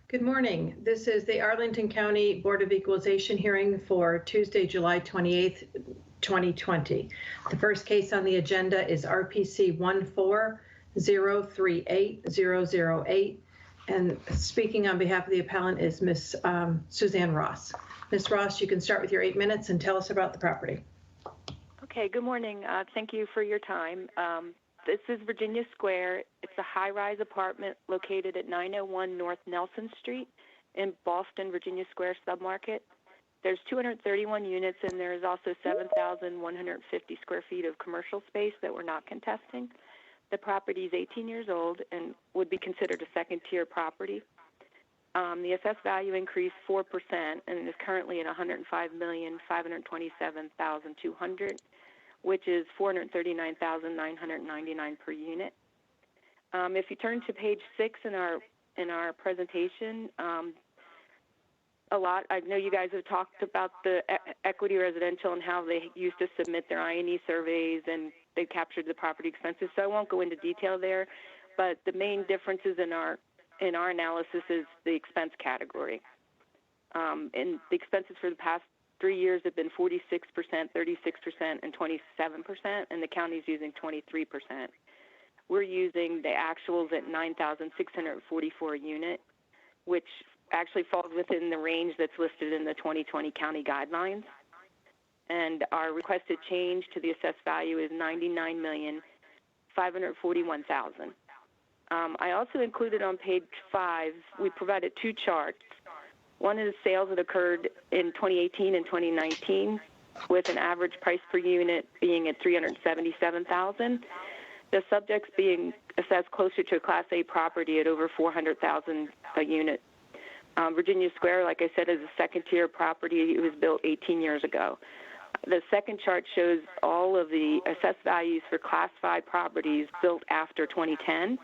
Good morning. This is the Arlington County Board of Equalization hearing for Tuesday, July 28th, 2020. The first case on the agenda is RPC 14038-008. And speaking on behalf of the appellant is Ms. Suzanne Ross. Ms. Ross, you can start with your 8 minutes and tell us about the property. Okay, good morning. Thank you for your time. This is Virginia Square. It's a high-rise apartment located at 901 North Nelson Street in Boston, Virginia Square submarket. There's 231 units, and there is also 7,150 square feet of commercial space that we're not contesting. The property is 18 years old and would be considered a second-tier property. The assessed value increased 4% and is currently at $105,527,200. Which is $439,999 per unit. If you turn to page 6 in our presentation, I know you guys have talked about the equity residential and how they used to submit their I&E surveys and they captured the property expenses. So I won't go into detail there, but the main differences in our analysis is the expense category. And the expenses for the past 3 years have been 46%, 36%, and 27%, and the county's using 23%. We're using the actuals at 9,644 unit, which actually falls within the range that's listed in the 2020 county guidelines. And our requested change to the assessed value is $99,541,000. I also included on page 5, we provided 2 charts. One is sales that occurred in 2018 and 2019, with an average price per unit being at $377,000. The subjects being assessed closer to a Class A property at over $400,000 a unit. Virginia Square, like I said, is a second-tier property. It was built 18 years ago. The second chart shows all of the assessed values for Class 5 properties built after 2010.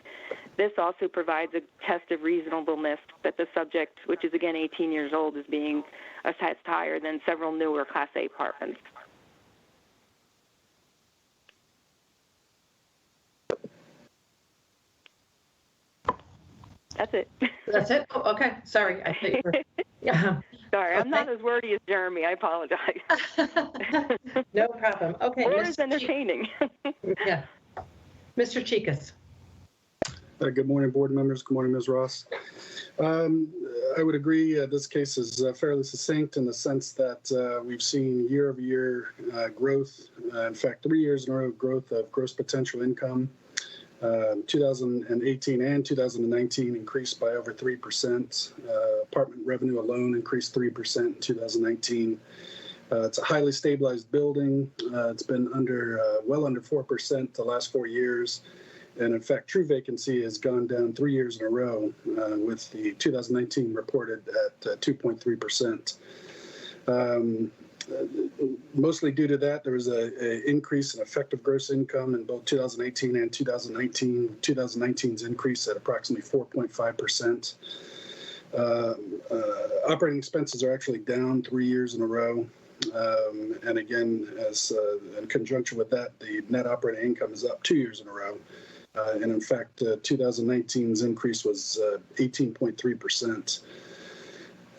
This also provides a test of reasonableness that the subject, which is again 18 years old, is being assessed higher than several newer Class A apartments. That's it. That's it? Oh, okay. Sorry. I think we're... Yeah. Sorry, I'm not as wordy as Jeremy. I apologize. No problem. Okay. Or as entertaining. Yeah. Mr. Chikas. Good morning, board members. Good morning, Ms. Ross. I would agree this case is fairly succinct in the sense that we've seen year-over-year growth. In fact, 3 years in a row growth of gross potential income. 2018 and 2019 increased by over 3%. Apartment revenue alone increased 3% in 2019. It's a highly stabilized building. It's been well under 4% the last 4 years. And in fact, true vacancy has gone down 3 years in a row, with the 2019 reported at 2.3%. Mostly due to that, there was an increase in effective gross income in both 2018 and 2019. 2019's increase at approximately 4.5%. Operating expenses are actually down 3 years in a row. And again, as in conjunction with that, the net operating income is up 2 years in a row. And in fact, 2019's increase was 18.3%.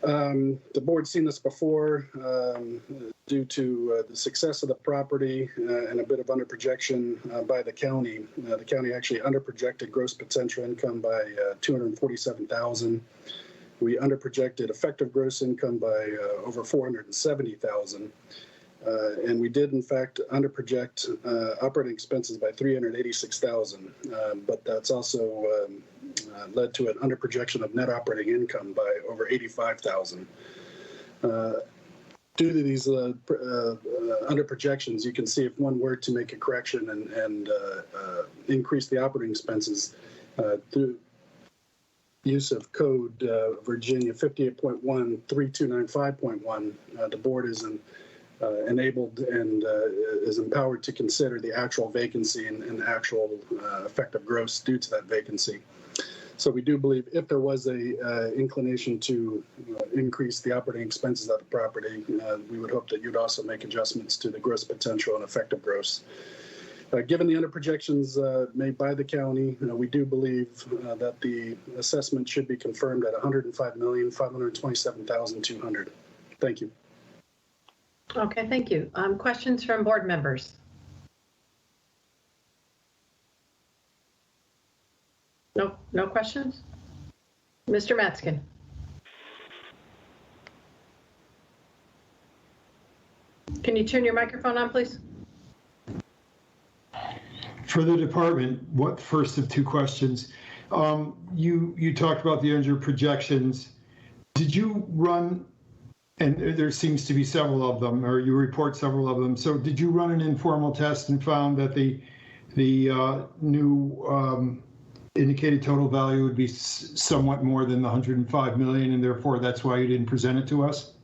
The board's seen this before due to the success of the property and a bit of underprojection by the county. The county actually underprojected gross potential income by $247,000. We underprojected effective gross income by over $470,000. And we did, in fact, underproject operating expenses by $386,000. But that's also led to an underprojection of net operating income by over $85,000. Due to these underprojections, you can see if one were to make a correction and increase the operating expenses through use of code Virginia 58.13295.1, the board is enabled and is empowered to consider the actual vacancy and actual effective gross due to that vacancy. So we do believe if there was a inclination to increase the operating expenses of the property, we would hope that you'd also make adjustments to the gross potential and effective gross. Given the under projections made by the county, we do believe that the assessment should be confirmed at $105,527,200. Thank you. Okay, thank you. Questions from board members? No questions? Mr. Matzkin. Can you turn your microphone on, please? For the department, what first of two questions? You talked about the under projections. Did you run, and there seems to be several of them, or you report several of them. So did you run an informal test and found that the new indicated total value would be somewhat more than the 105 million, and therefore that's why you didn't present it to us?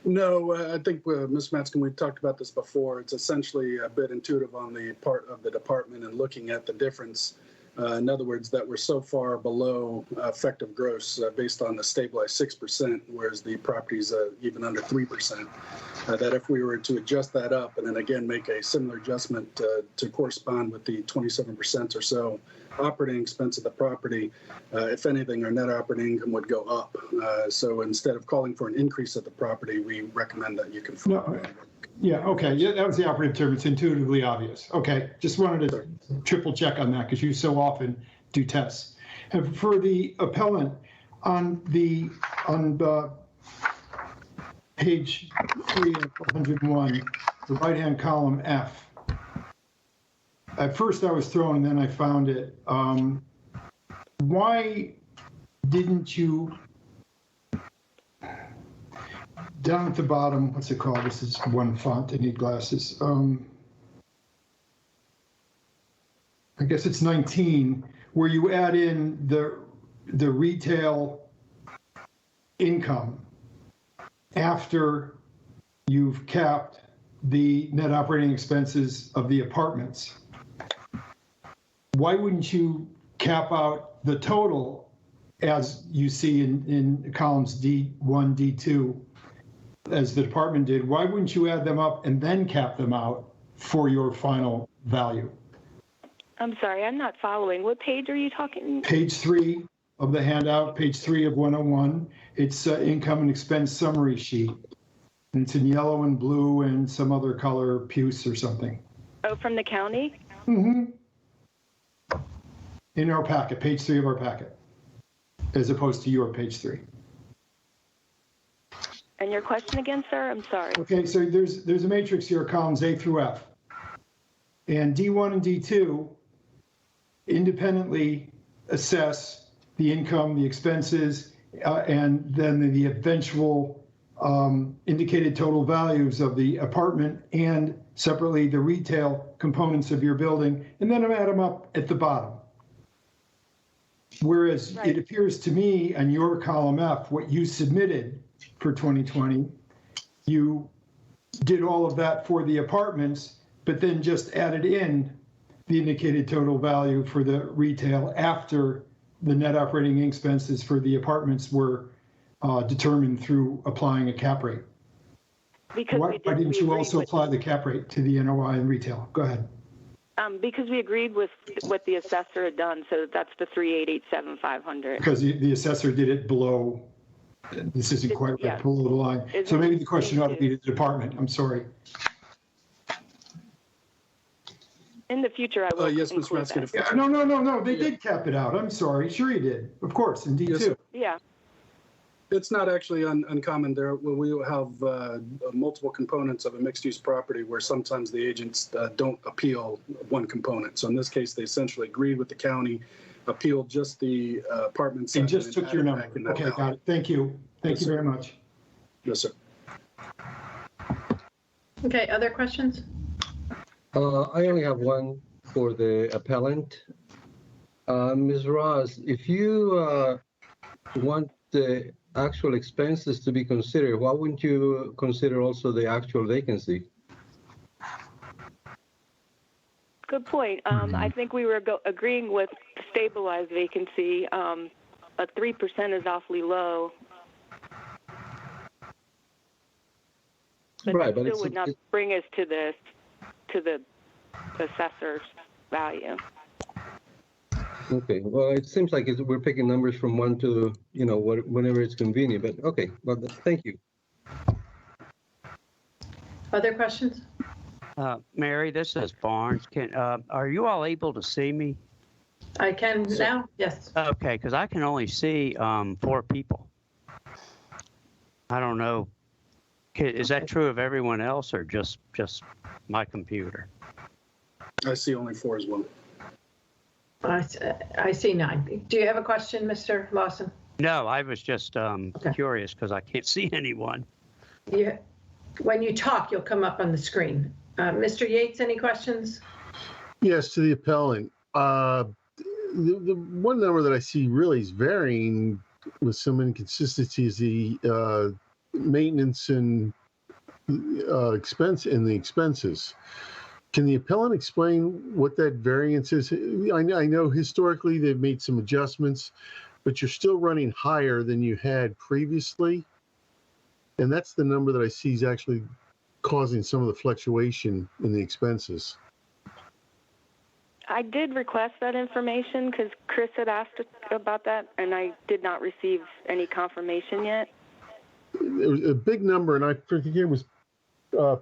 No, I think, Ms. Matzkin, we've talked about this before. It's essentially a bit intuitive on the part of the department and looking at the difference. In other words, that we're so far below effective gross based on the stabilized 6%, whereas the property's even under 3%, that if we were to adjust that up and then again make a similar adjustment to correspond with the 27% or so operating expense of the property, if anything, our net operating income would go up. So instead of calling for an increase of the property, we recommend that you confirm. No. Yeah, okay. Yeah, that was the operative term. It's intuitively obvious. Okay, just wanted to triple check on that because you so often do tests. And for the appellant, on page 3 of 101, the right-hand column F. At first I was thrown, then I found it. Why didn't you, down at the bottom, what's it called? This is one font, I need glasses. I guess it's 19, where you add in the retail income after you've capped the net operating expenses of the apartments. Why wouldn't you cap out the total as you see in columns D1, D2, as the department did? Why wouldn't you add them up and then cap them out for your final value? I'm sorry, I'm not following. What page are you talking? Page 3 of the handout, page 3 of 101. It's income and expense summary sheet. And it's in yellow and blue and some other color, puce or something. Oh, from the county? Mm-hmm. In our packet, page 3 of our packet, as opposed to your page 3. And your question again, sir? I'm sorry. Okay, so there's a matrix here, columns A through F. And D1 and D2 independently assess the income, the expenses, and then the eventual indicated total values of the apartment and separately the retail components of your building, and then add them up at the bottom. Whereas Right. It appears to me on your column F, what you submitted for 2020, you did all of that for the apartments, but then just added in the indicated total value for the retail after the net operating expenses for the apartments were determined through applying a cap rate. Because Why didn't you also apply the cap rate to the NOI and retail? Go ahead. Because we agreed with what the assessor had done, so that's the 388,700. Because the assessor did it below, this isn't quite right, Yeah. below the line. So maybe the question ought to be to the department. I'm sorry. In the future, I will Yes, Ms. include Matzkin. that. Yeah, no. They did cap it out. I'm sorry. Sure you did. Of course, in D2. Yes, sir. Yeah. It's not actually uncommon. There we will have multiple components of a mixed-use property where sometimes the agents don't appeal one component. So in this case, they essentially agreed with the county, appealed just the apartments. And just took your number. Okay, got it. Thank you. Thank you very much. Yes, sir. Okay, other questions? I only have one for the appellant. Ms. Ross, if you want the actual expenses to be considered, why wouldn't you consider also the actual vacancy? Good point. I think we were agreeing with stabilized vacancy. A 3% is awfully low. But Right, that but still would not bring us to the assessor's value. Okay, well, it seems like we're picking numbers from one to, whenever it's convenient, but okay, well, thank you. Other questions? Mary, this is Barnes. Are you all able to see me? I can now, yes. Okay, because I can only see 4 people. I don't know. Is that true of everyone else or just my computer? I see only 4 as well. I see 9. Do you have a question, Mr. Lawson? No, I was just curious because I can't see anyone. When you talk, you'll come up on the screen. Mr. Yates, any questions? Yes, to the appellant. The one number that I see really is varying with some inconsistency is the maintenance and expense in the expenses. Can the appellant explain what that variance is? I know historically they've made some adjustments, but you're still running higher than you had previously. And that's the number that I see is actually causing some of the fluctuation in the expenses. I did request that information because Chris had asked about that, and I did not receive any confirmation yet. It was a big number, and I forget it was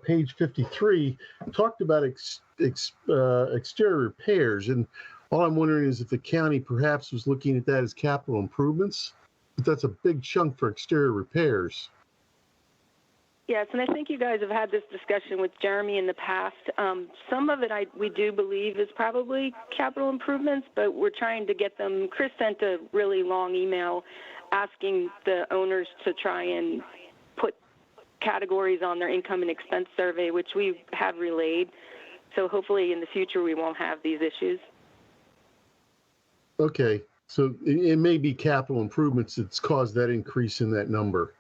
page 53, talked about exterior repairs. And all I'm wondering is if the county perhaps was looking at that as capital improvements, but that's a big chunk for exterior repairs. Yes, and I think you guys have had this discussion with Jeremy in the past. Some of it we do believe is probably capital improvements, but we're trying to get them. Chris sent a really long email asking the owners to try and put categories on their income and expense survey, which we have relayed. So hopefully in the future we won't have these issues. Okay, so it may be capital improvements that's caused that increase in that number.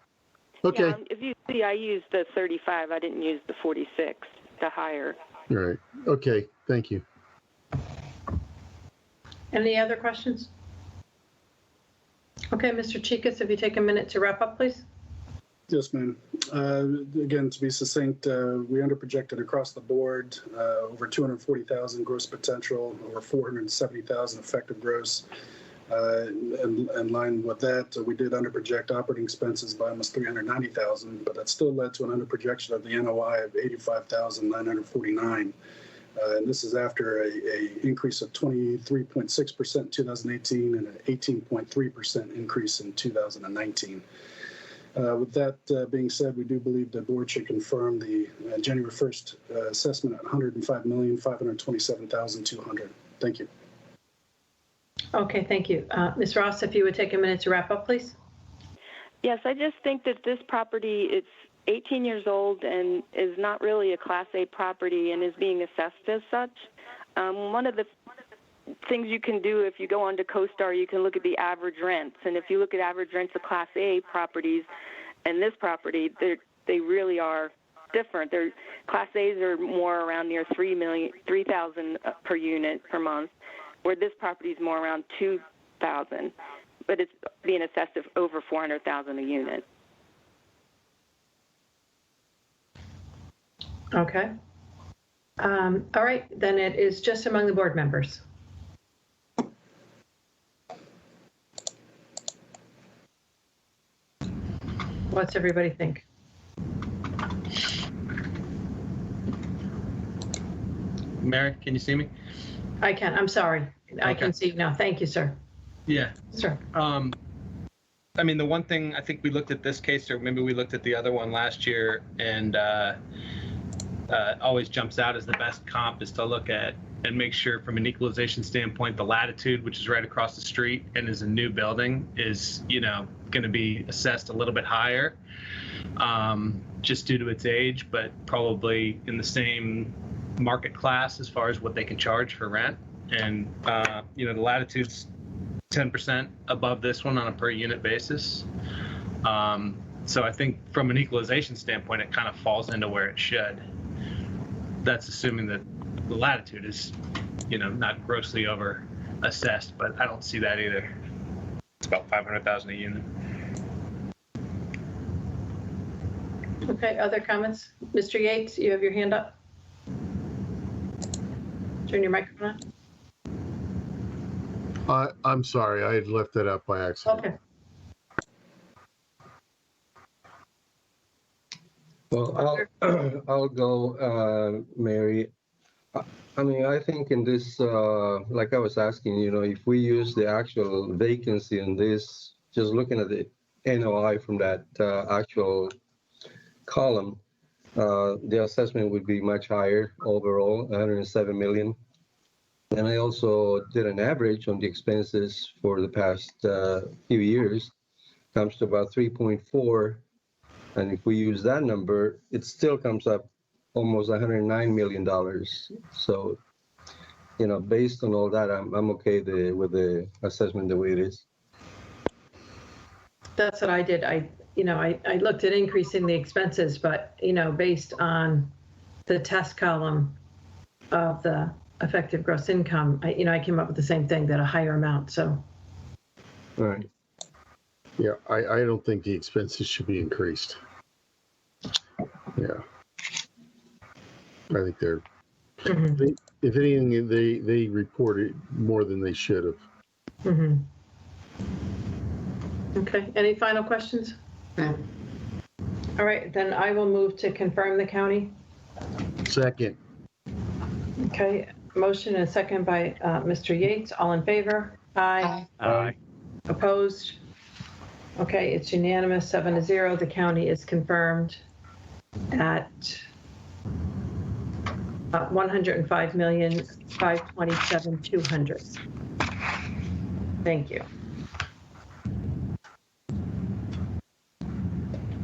Okay. Yeah, if you see, I used the 35. I didn't use the 46, the higher. All right. Okay. Thank you. Any other questions? Okay, Mr. Chikas, if you take a minute to wrap up, please. Yes, ma'am. Again, to be succinct, we underprojected across the board, over 240,000 gross potential, over 470,000 effective gross. In line with that, we did underproject operating expenses by almost 390,000, but that still led to an underprojection of the NOI of 85,949. And this is after a increase of 23.6% in 2018 and an 18.3% increase in 2019. With that being said, we do believe the board should confirm the January 1st assessment at $105,527,200. Thank you. Okay, thank you. Ms. Ross, if you would take a minute to wrap up, please. Yes, I just think that this property, it's 18 years old and is not really a Class A property and is being assessed as such. One of the things you can do if you go onto CoStar, you can look at the average rents. And if you look at average rents of Class A properties and this property, they really are different. Class A's are more around near $3,000 per unit per month, where this property is more around $2,000, but it's being assessed of over $400,000 a unit. Okay. All right, then it is just among the board members. What's everybody think? Mary, can you see me? I can. I'm sorry. I Okay. can see now. Thank you, sir. Yeah. Sir. I mean, the one thing I think we looked at this case, or maybe we looked at the other one last year, and always jumps out as the best comp is to look at and make sure from an equalization standpoint, the latitude, which is right across the street and is a new building, is, going to be assessed a little bit higher just due to its age, but probably in the same market class as far as what they can charge for rent. And, the latitude's 10% above this one on a per unit basis. So I think from an equalization standpoint, it kind of falls into where it should. That's assuming that the latitude is, not grossly over assessed, but I don't see that either. It's about 500,000 a unit. Okay, other comments? Mr. Yates, you have your hand up. Turn your microphone on. I'm sorry, I had left that out by accident. Okay. Well, I'll go, Mary. I mean, I think in this, like I was asking, if we use the actual vacancy in this, just looking at the NOI from that actual column, the assessment would be much higher overall, 107 million. And I also did an average on the expenses for the past few years, comes to about 3.4. And if we use that number, it still comes up almost $109 million. So, based on all that, I'm okay with the assessment the way it is. That's what I did. I looked at increasing the expenses, but, based on the test column of the effective gross income, I came up with the same thing, that a higher amount, so. All right. Yeah, I don't think the expenses should be increased. Yeah. I think they're, Mhm. if anything, they reported more than they should have. Mhm. Okay, any final questions? No. All right, then I will move to confirm the county. Second, Okay, motion and a second by Mr. Yates. All in favor? Aye. Aye. Opposed? Okay, it's unanimous, 7-0. The county is confirmed at 105,527,200. Thank you.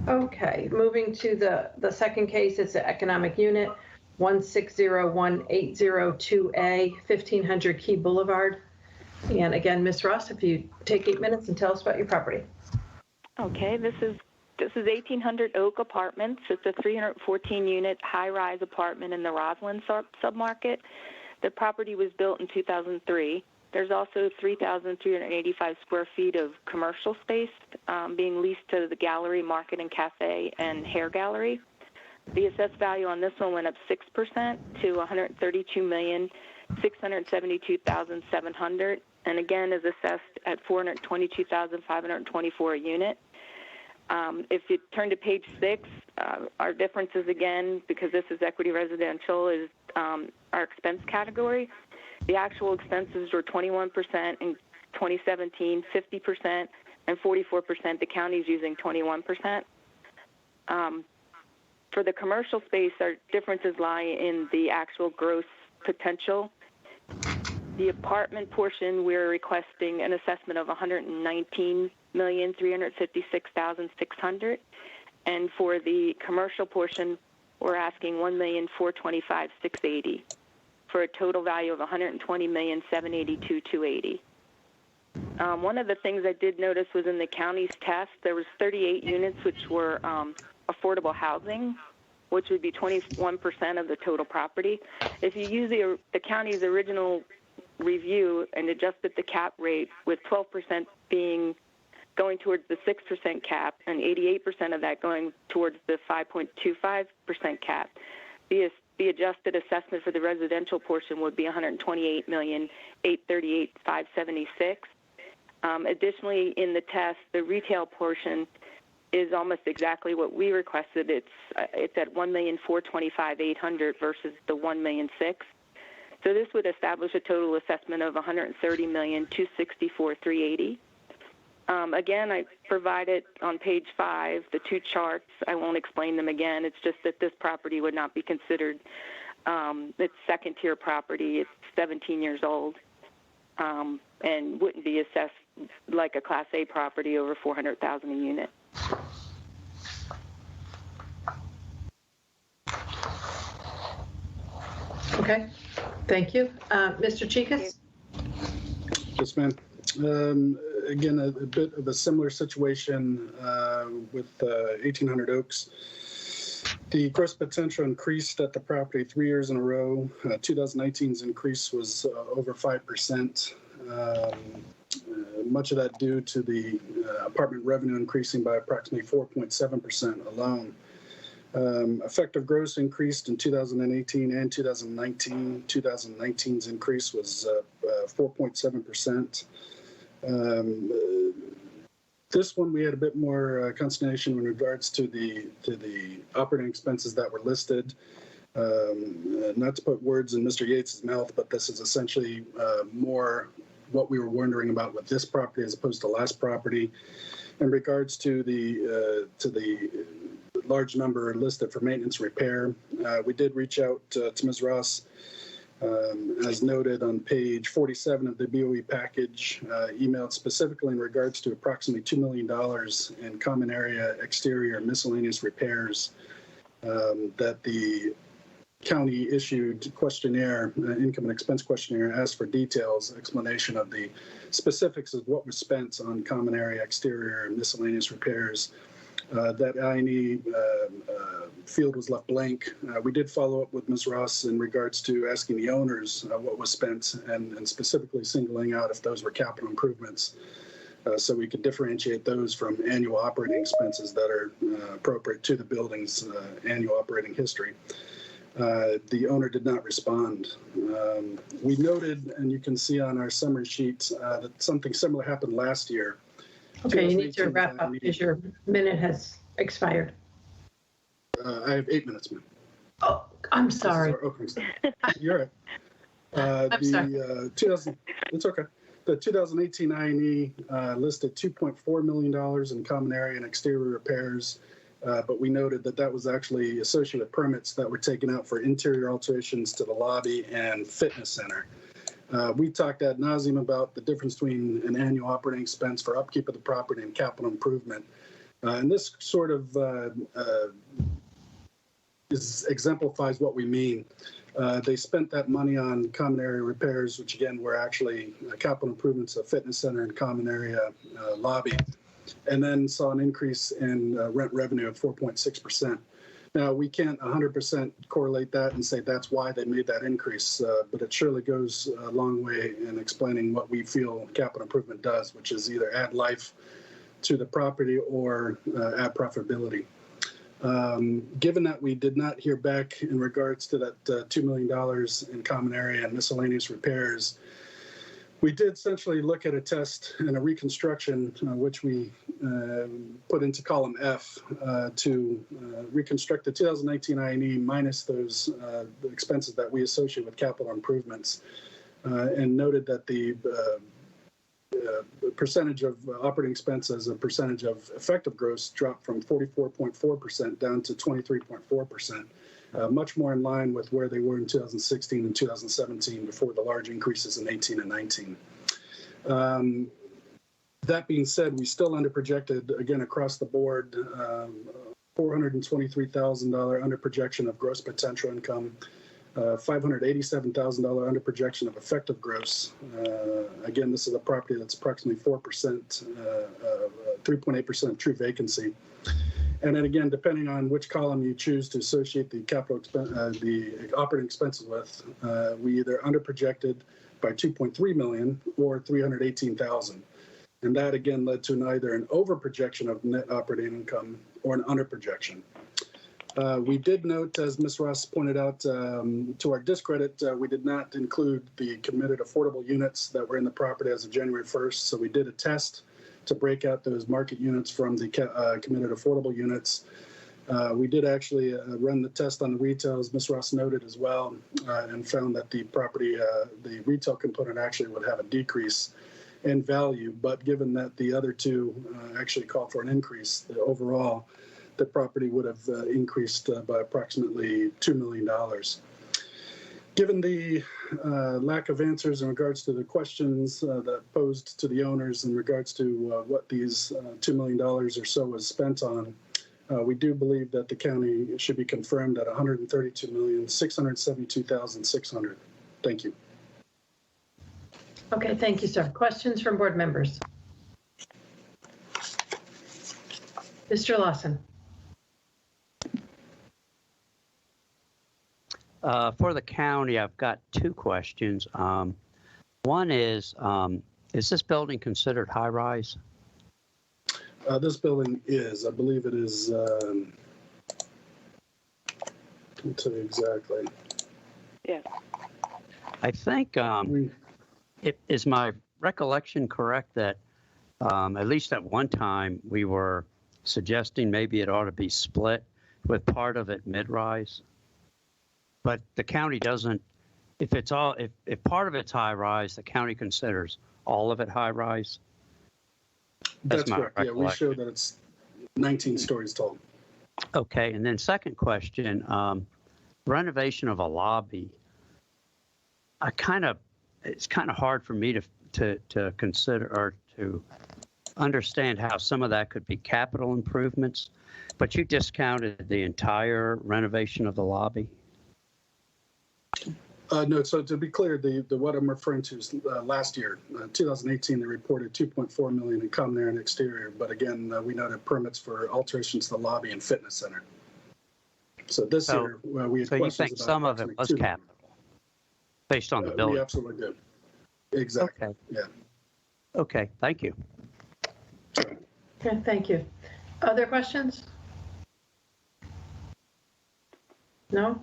Okay, moving to the second case, it's the economic unit, 1601802A, 1500 Key Boulevard. And again, Ms. Ross, if you take 8 minutes and tell us about your property. Okay, this is 1800 Oak Apartments. It's a 314-unit high-rise apartment in the Roslyn submarket. The property was built in 2003. There's also 3,385 square feet of commercial space being leased to the gallery, market and cafe, and hair gallery. The assessed value on this one went up 6% to $132,672,700, and again is assessed at $422,524 a unit. If you turn to page 6, our differences again, because this is equity residential, is our expense category. The actual expenses were 21% in 2017, 50%, and 44%. The county's using 21%. For the commercial space, our differences lie in the actual gross potential. The apartment portion, we're requesting an assessment of $119,356,600, and for the commercial portion, we're asking $1,425,680, for a total value of $120,782,280. One of the things I did notice was in the county's test, there was 38 units which were affordable housing, which would be 21% of the total property. If you use the county's original review and adjusted the cap rate, with 12% going towards the 6% cap and 88% of that going towards the 5.25% cap, the adjusted assessment for the residential portion would be $128,838,576. Additionally, in the test, the retail portion is almost exactly what we requested. It's at $1,425,800 versus the $1,006,000. So this would establish a total assessment of $130,264,380. Again, I provided on page 5 the 2 charts. I won't explain them again. It's just that this property would not be considered, it's second-tier property. It's 17 years old, and wouldn't be assessed like a Class A property over $400,000 a unit. Okay, thank you. Mr. Chikas? Yes, ma'am. Again, a bit of a similar situation with 1800 Oaks. The gross potential increased at the property 3 years in a row. 2019's increase was over 5%. Much of that due to the apartment revenue increasing by approximately 4.7% alone. Effective gross increased in 2018 and 2019. 2019's increase was 4.7%. This one we had a bit more consternation in regards to the operating expenses that were listed. Not to put words in Mr. Yates's mouth, but this is essentially more what we were wondering about with this property as opposed to last property. In regards to the large number listed for maintenance repair, we did reach out to Ms. Ross, as noted on page 47 of the BOE package, emailed specifically in regards to approximately $2 million in common area exterior miscellaneous repairs that the county issued questionnaire, income and expense questionnaire, asked for details, explanation of the specifics of what was spent on common area exterior miscellaneous repairs. That I&E field was left blank. We did follow up with Ms. Ross in regards to asking the owners what was spent and specifically singling out if those were capital improvements, so we could differentiate those from annual operating expenses that are appropriate to the building's annual operating history. The owner did not respond. We noted, and you can see on our summary sheet, that something similar happened last year. Okay, you need to wrap up because your minute has expired. I have 8 minutes, ma'am. Oh, I'm sorry. You're right. I'm sorry. It's okay. The 2018 I&E listed $2.4 million in common area and exterior repairs, but we noted that that was actually associated with permits that were taken out for interior alterations to the lobby and fitness center. We talked ad nauseum about the difference between an annual operating expense for upkeep of the property and capital improvement. And this sort of exemplifies what we mean. They spent that money on common area repairs, which again were actually capital improvements of fitness center and common area lobby, and then saw an increase in rent revenue of 4.6%. Now, we can't 100% correlate that and say that's why they made that increase, but it surely goes a long way in explaining what we feel capital improvement does, which is either add life to the property or add profitability. Given that we did not hear back in regards to that $2 million in common area and miscellaneous repairs, we did essentially look at a test and a reconstruction, which we put into column F to reconstruct the 2019 I&E minus those expenses that we associate with capital improvements, and noted that the percentage of operating expense as a percentage of effective gross dropped from 44.4% down to 23.4%. Much more in line with where they were in 2016 and 2017 before the large increases in 18 and 19. That being said, we still underprojected, again, across the board, $423,000 under projection of gross potential income, $587,000 under projection of effective gross. Again, this is a property that's approximately 4%, 3.8% true vacancy. And then again, depending on which column you choose to associate the the operating expenses with, we either underprojected by 2.3 million or 318,000. And that again led to either an overprojection of net operating income or an underprojection. We did note, as Ms. Ross pointed out, to our discredit, we did not include the committed affordable units that were in the property as of January 1st. So we did a test to break out those market units from the committed affordable units. We did actually run the test on the retail, as Ms. Ross noted as well, and found that the property, the retail component actually would have a decrease in value. But given that the other two actually called for an increase, overall, the property would have increased by approximately $2 million. Given the lack of answers in regards to the questions that posed to the owners in regards to what these $2 million or so was spent on, we do believe that the county should be confirmed at $132,672,600. Thank you. Okay, thank you, sir. Questions from board members? Mr. Lawson. For the county, I've got two questions. One is this building considered high-rise? This building is, I believe it is Exactly. Yes. I think, is my recollection correct that at least at one time we were suggesting maybe it ought to be split with part of it mid-rise? But the county doesn't, if part of it's high-rise, the county considers all of it high-rise? That's my correct. Yeah, we show recollection. that it's 19 stories tall. Okay, and then second question, renovation of a lobby. It's kind of hard for me to consider or to understand how some of that could be capital improvements, but you discounted the entire renovation of the lobby. No, so to be clear, the what I'm referring to is last year, 2018, they reported 2.4 million in common area and exterior. But again, we noted permits for alterations to the lobby and fitness center. So this year, we had So you questions think about some of it was approximately 2 million. capital based on the building? We absolutely do. Exactly. Okay. Yeah. Okay, thank you. Okay, thank you. Other questions? No?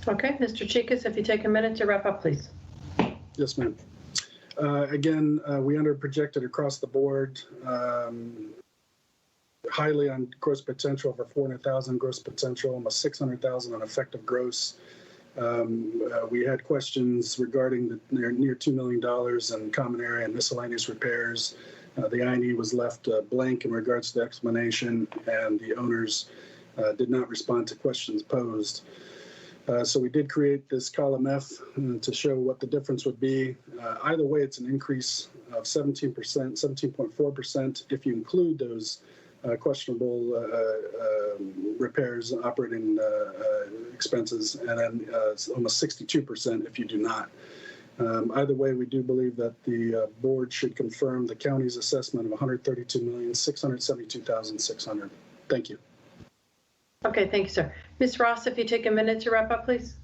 Okay, Mr. Chikas, if you take a minute to wrap up, please. Yes, ma'am. Again, we underprojected across the board, highly on gross potential, over 400,000 gross potential, almost 600,000 on effective gross. We had questions regarding the near $2 million in common area and miscellaneous repairs. The INE was left blank in regards to the explanation, and the owners did not respond to questions posed. So we did create this column F to show what the difference would be. Either way, it's an increase of 17%, 17.4% if you include those questionable repairs, operating expenses, and then almost 62% if you do not. Either way, we do believe that the board should confirm the county's assessment of $132,672,600. Thank you. Okay, thank you, sir. Ms. Ross, if you take a minute to wrap up, please.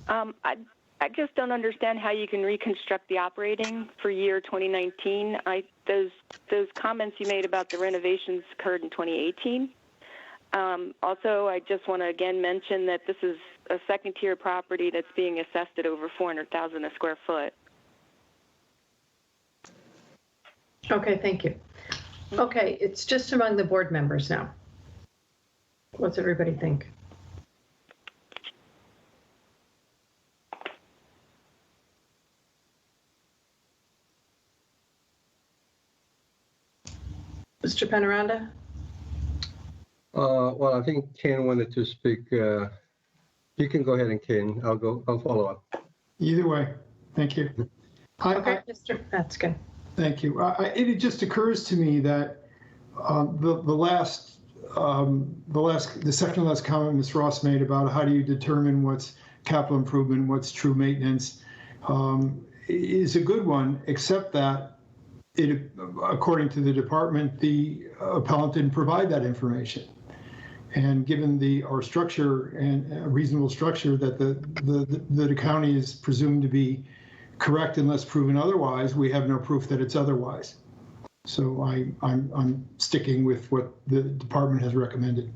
I just don't understand how you can reconstruct the operating for year 2019. Those comments you made about the renovations occurred in 2018. Also, I just want to again mention that this is a second-tier property that's being assessed at over $400,000 a square foot. Okay, thank you. Okay, it's just among the board members now. What's everybody think? Mr. Penaranda? Well, I think Ken wanted to speak. You can go ahead and Ken. I'll follow up. Either way, thank you. Okay, Mr. That's good. Thank you. It just occurs to me that the second last comment Ms. Ross made about how do you determine what's capital improvement, what's true maintenance, is a good one, except that according to the department, the appellant didn't provide that information. And given our structure and a reasonable structure that the county is presumed to be correct unless proven otherwise, we have no proof that it's otherwise. So I'm sticking with what the department has recommended.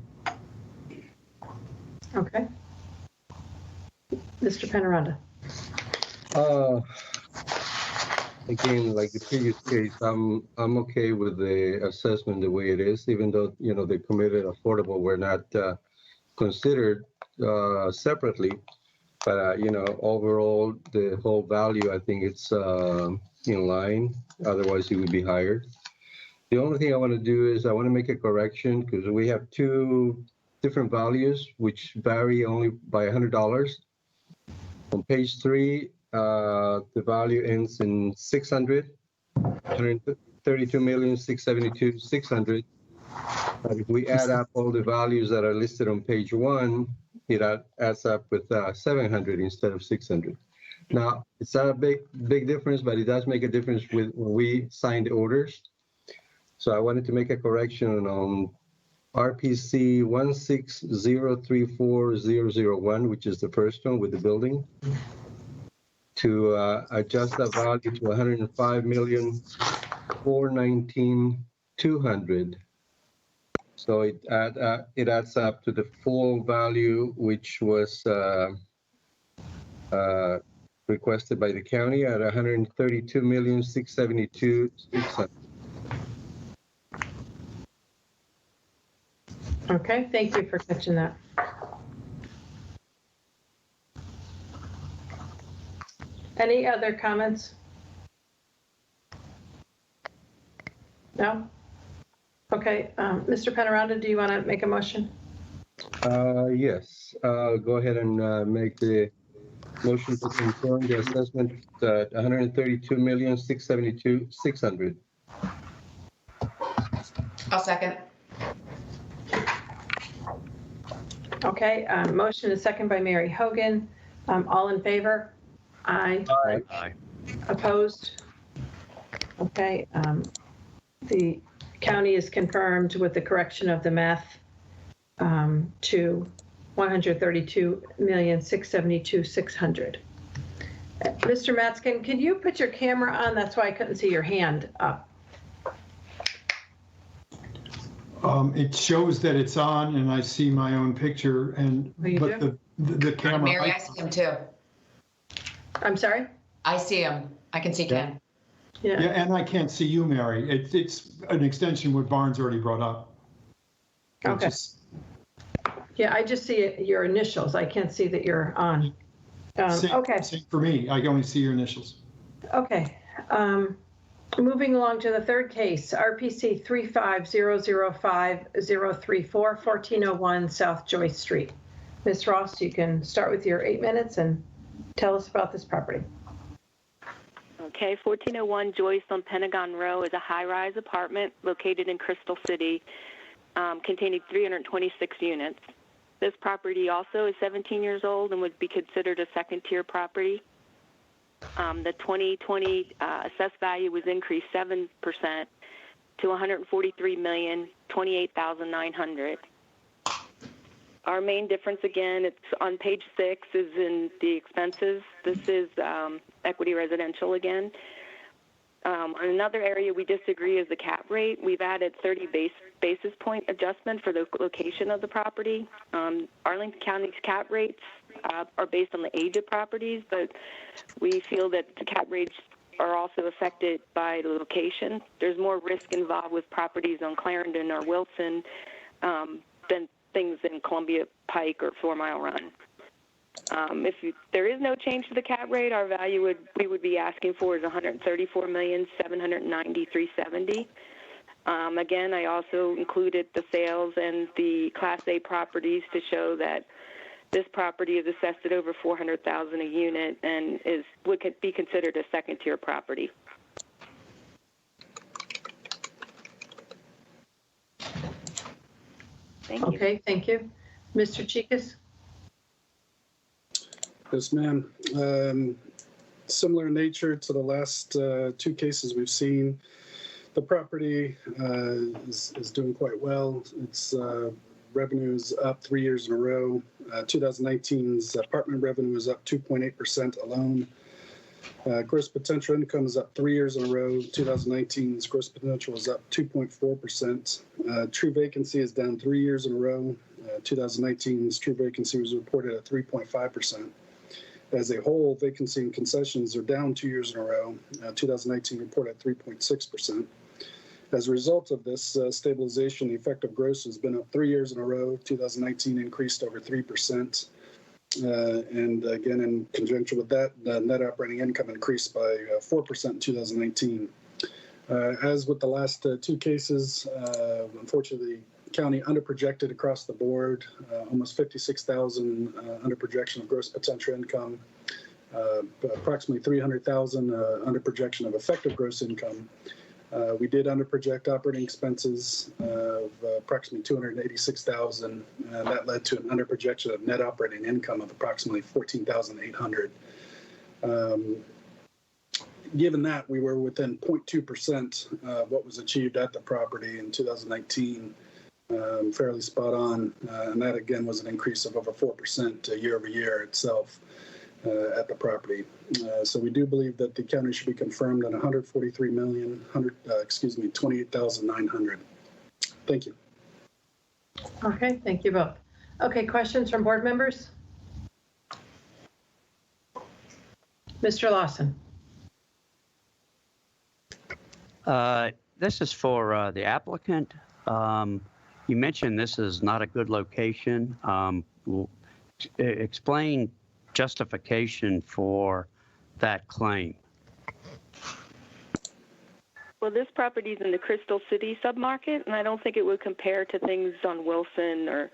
Okay. Mr. Penaranda? Again, like the previous case, I'm okay with the assessment the way it is, even though, the committed affordable were not considered separately. But, overall, the whole value, I think it's in line. Otherwise, it would be higher. The only thing I want to do is I want to make a correction because we have two different values which vary only by $100. On page 3, the value ends in 600, 132,672,600. But if we add up all the values that are listed on page 1, it adds up with 700 instead of 600. Now, it's not a big difference, but it does make a difference when we sign the orders. So I wanted to make a correction on RPC 16034,001, which is the first one with the building, to adjust that value to 105,419,200. So it adds up to the full value, which was requested by the county at $132,672,600. Okay, thank you for catching that. Any other comments? No? Okay, Mr. Penaranda, do you want to make a motion? Yes, go ahead and make the motion to confirm the assessment at $132,672,600. I'll second. Okay, motion is second by Mary Hogan. All in favor? Aye. Aye. Opposed? Okay, the county is confirmed with the correction of the math to $132,672,600. Mr. Matzkin, can you put your camera on? That's why I couldn't see your hand up. It shows that it's on, and I see my own picture, and Oh, you but do? the camera. Mary, I see him too. I'm sorry? I see him. I can see Ken. Yeah, and I can't see you, Mary. It's an extension what Barnes already brought up. Okay. Yeah, I just see your initials. I can't see that you're on. Okay. Same for me. I only see your initials. Okay. Moving along to the third case, RPC 35005-034, 1401 South Joyce Street. Ms. Ross, you can start with your 8 minutes and tell us about this property. Okay, 1401 Joyce on Pentagon Row is a high-rise apartment located in Crystal City, containing 326 units. This property also is 17 years old and would be considered a second-tier property. The 2020 assessed value was increased 7% to $143,028,900. Our main difference, again, it's on page 6, is in the expenses. This is equity residential again. Another area we disagree is the cap rate. We've added 30 basis point adjustment for the location of the property. Arlington County's cap rates are based on the age of properties, but we feel that the cap rates are also affected by the location. There's more risk involved with properties on Clarendon or Wilson than things in Columbia Pike or 4 Mile Run. There is no change to the cap rate, our value we would be asking for is $134,793,370. Again, I also included the sales and the Class A properties to show that this property is assessed at over $400,000 a unit and would be considered a second-tier property. Thank you. Okay, thank you. Mr. Chikas? Yes, ma'am. Similar in nature to the last 2 cases we've seen. The property is doing quite well. Its revenue is up 3 years in a row. 2019's apartment revenue is up 2.8% alone. Gross potential income is up 3 years in a row. 2019's gross potential is up 2.4%. True vacancy is down 3 years in a row. 2019's true vacancy was reported at 3.5%. As a whole, vacancy and concessions are down 2 years in a row. 2019 reported at 3.6%. As a result of this stabilization, the effective gross has been up 3 years in a row. 2019 increased over 3%. And again, in conjunction with that, net operating income increased by 4% in 2019. As with the last 2 cases, unfortunately, the county underprojected across the board, almost 56,000 under projection of gross potential income, approximately 300,000 under projection of effective gross income. We did underproject operating expenses of approximately 286,000, and that led to an underprojection of net operating income of approximately 14,800. Given that, we were within 0.2% of what was achieved at the property in 2019, fairly spot on, and that again was an increase of over 4% year over year itself. At the property. So we do believe that the county should be confirmed at $143,028,900. Thank you. Okay, thank you both. Okay, questions from board members? Mr. Lawson. This is for the applicant. You mentioned this is not a good location. Explain justification for that claim. Well, this property is in the Crystal City submarket, and I don't think it would compare to things on Wilson or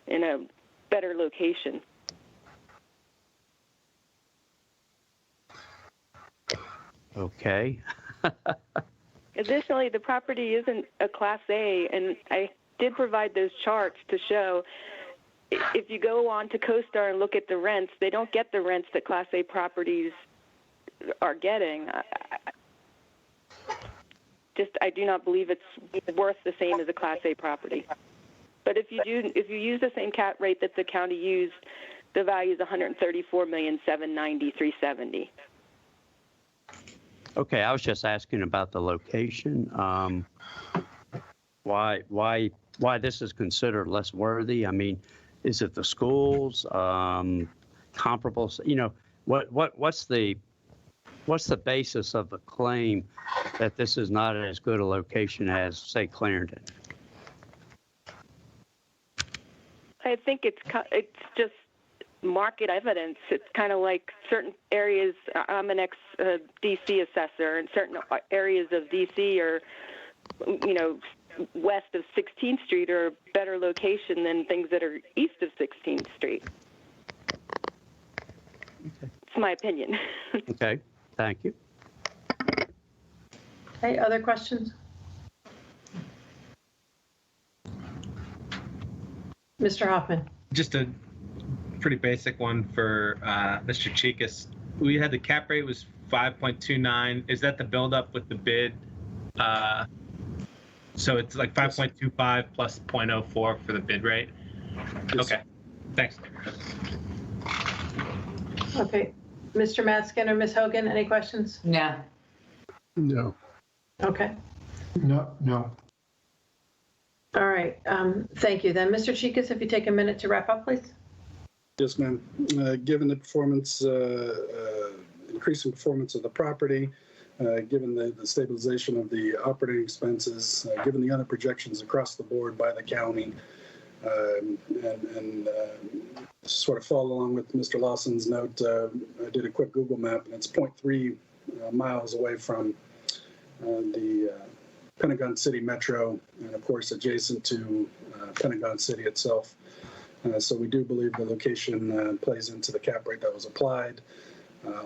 in a better location. Okay. Additionally, the property isn't a Class A, and I did provide those charts to show if you go on to CoStar and look at the rents, they don't get the rents that Class A properties are getting. I do not believe it's worth the same as a Class A property. But if you use the same cap rate that the county used, the value is $134,790,370. Okay, I was just asking about the location. Why this is considered less worthy? I mean, is it the schools, comparables? You know, what's the basis of the claim that this is not as good a location as, say, Clarendon? I think it's just market evidence. It's kind of like certain areas. I'm an ex-DC assessor, and certain areas of DC are, you know, west of 16th Street are a better location than things that are east of 16th Street. Okay. It's my opinion. Okay, thank you. Okay, other questions? Mr. Hoffman. Just a pretty basic one for Mr. Chikas. We had the cap rate was 5.29. Is that the buildup with the bid? So it's like 5.25 plus 0.04 for the bid rate? Okay, thanks. Okay, Mr. Matskin or Ms. Hogan, any questions? No. No. Okay, No. all right, thank you. Then, Mr. Chikas, if you take a minute to wrap up, please. Yes, ma'am. Given the performance, increasing performance of the property, given the stabilization of the operating expenses, given the other projections across the board by the county, and sort of follow along with Mr. Lawson's note, I did a quick Google map, and it's 0.3 miles away from the Pentagon City Metro, and of course adjacent to Pentagon City itself. So we do believe the location plays into the cap rate that was applied.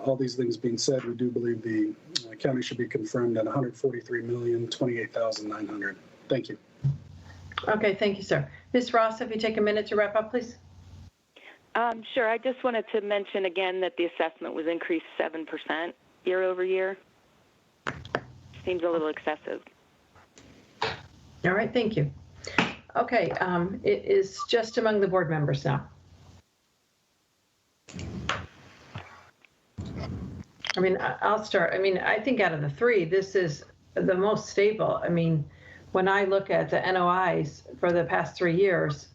All these things being said, we do believe the county should be confirmed at $143,028,900. Thank you. Okay, thank you, sir. Ms. Ross, if you take a minute to wrap up, please. Sure. I just wanted to mention again that the assessment was increased 7% year over year. Seems a little excessive. All right, thank you. Okay, it is just among the board members now. I mean, I'll start. I mean, I think out of the three, this is the most stable. I mean, when I look at the NOIs for the past 3 years,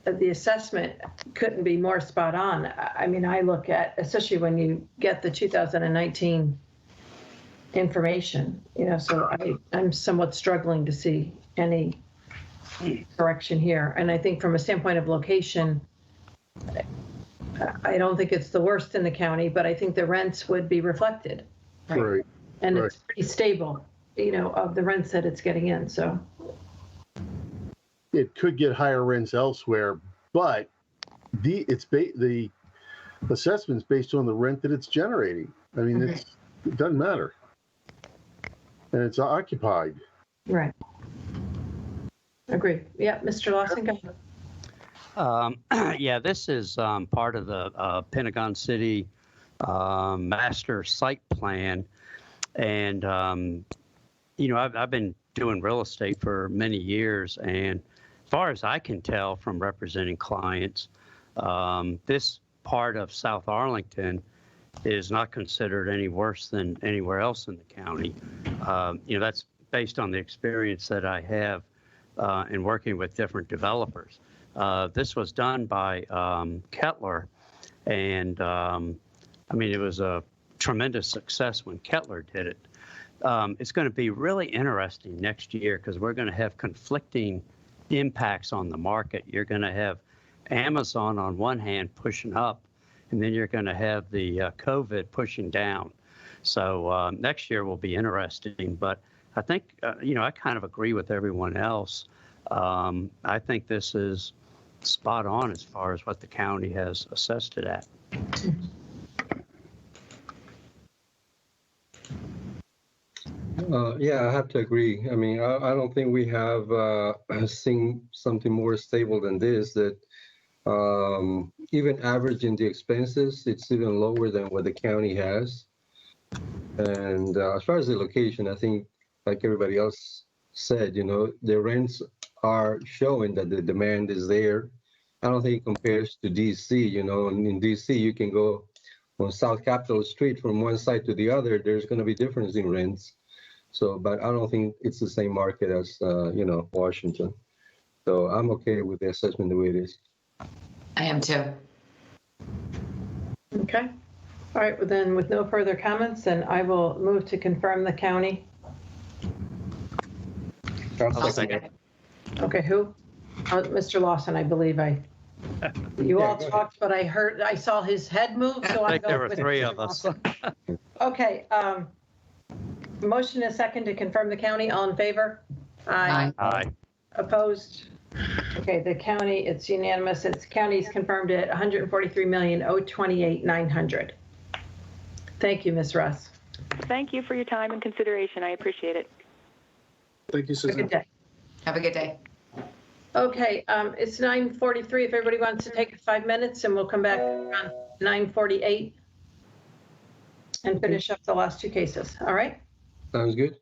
the assessment couldn't be more spot on. I mean, I look at, especially when you get the 2019 information, you know, so I'm somewhat struggling to see any correction here. And I think from a standpoint of location, I don't think it's the worst in the county, but I think the rents would be reflected. Right. And right. it's pretty stable, you know, of the rents that it's getting in, so. It could get higher rents elsewhere, but the assessment's based on the rent that it's generating. I mean, it doesn't matter. And it's occupied. Right. Agree. Yeah, Mr. Lawson, go ahead. Yeah, this is part of the Pentagon City master site plan. And, you know, I've been doing real estate for many years. And as far as I can tell from representing clients, this part of South Arlington is not considered any worse than anywhere else in the county. You know, that's based on the experience that I have in working with different developers. This was done by Kettler, and I mean, it was a tremendous success when Kettler did it. It's going to be really interesting next year because we're going to have conflicting impacts on the market. You're going to have Amazon on one hand pushing up, and then you're going to have the COVID pushing down. So next year will be interesting. But I think, I kind of agree with everyone else. I think this is spot on as far as what the county has assessed it at. Yeah, I have to agree. I mean, I don't think we have seen something more stable than this, that even averaging the expenses, it's even lower than what the county has. And as far as the location, I think, like everybody else said, the rents are showing that the demand is there. I don't think it compares to DC. In DC, you can go on South Capitol Street from one side to the other. There's going to be difference in rents. So, but I don't think it's the same market as, Washington. So I'm okay with the assessment the way it is. I am too. Okay. All right, well then, with no further comments, then I will move to confirm the county. I'll second it. Okay, who? Mr. Lawson, I believe you all talked, but I saw his head move, so I I'm think there going were with three Mr. of us. Lawson. Okay, motion is second to confirm the county. All in favor? Aye. Aye. Opposed? Okay, the county, it's unanimous. County's confirmed at 143,028,900. Thank you, Ms. Russ. Thank you for your time and consideration. I appreciate it. Thank you, Have a Susan. good day. Have a good day. Okay, it's 9:43. If everybody wants to take 5 minutes, and we'll come back around 9:48 and finish up the last two cases. All right? Sounds good.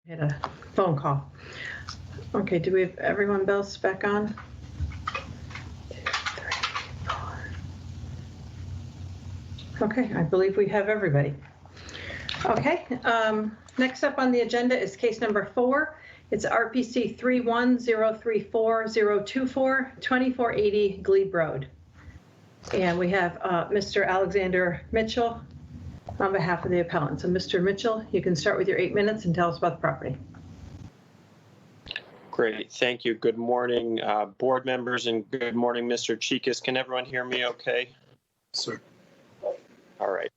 Had a phone call. Okay, do we have everyone else back on? 2, 3, 4. Okay, I believe we have everybody. Okay, next up on the agenda is case number 4. It's RPC 31034-024, 2480 Glebe Road. And we have Mr. Alexander Mitchell on behalf of the appellant. So Mr. Mitchell, you can start with your 8 minutes and tell us about the property. Great, thank you. Good morning, board members, and good morning, Mr. Chikas. Can everyone hear me okay? Sir. All right.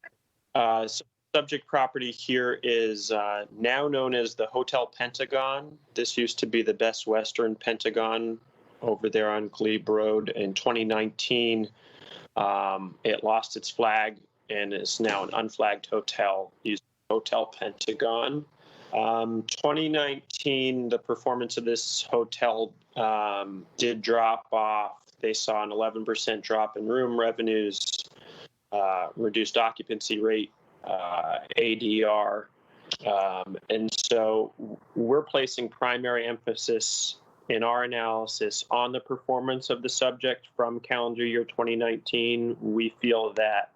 So subject property here is now known as the Hotel Pentagon. This used to be the Best Western Pentagon over there on Glebe Road. In 2019, it lost its flag and is now an unflagged hotel, used Hotel Pentagon. 2019, the performance of this hotel did drop off. They saw an 11% drop in room revenues, reduced occupancy rate, ADR. And so we're placing primary emphasis in our analysis on the performance of the subject from calendar year 2019. We feel that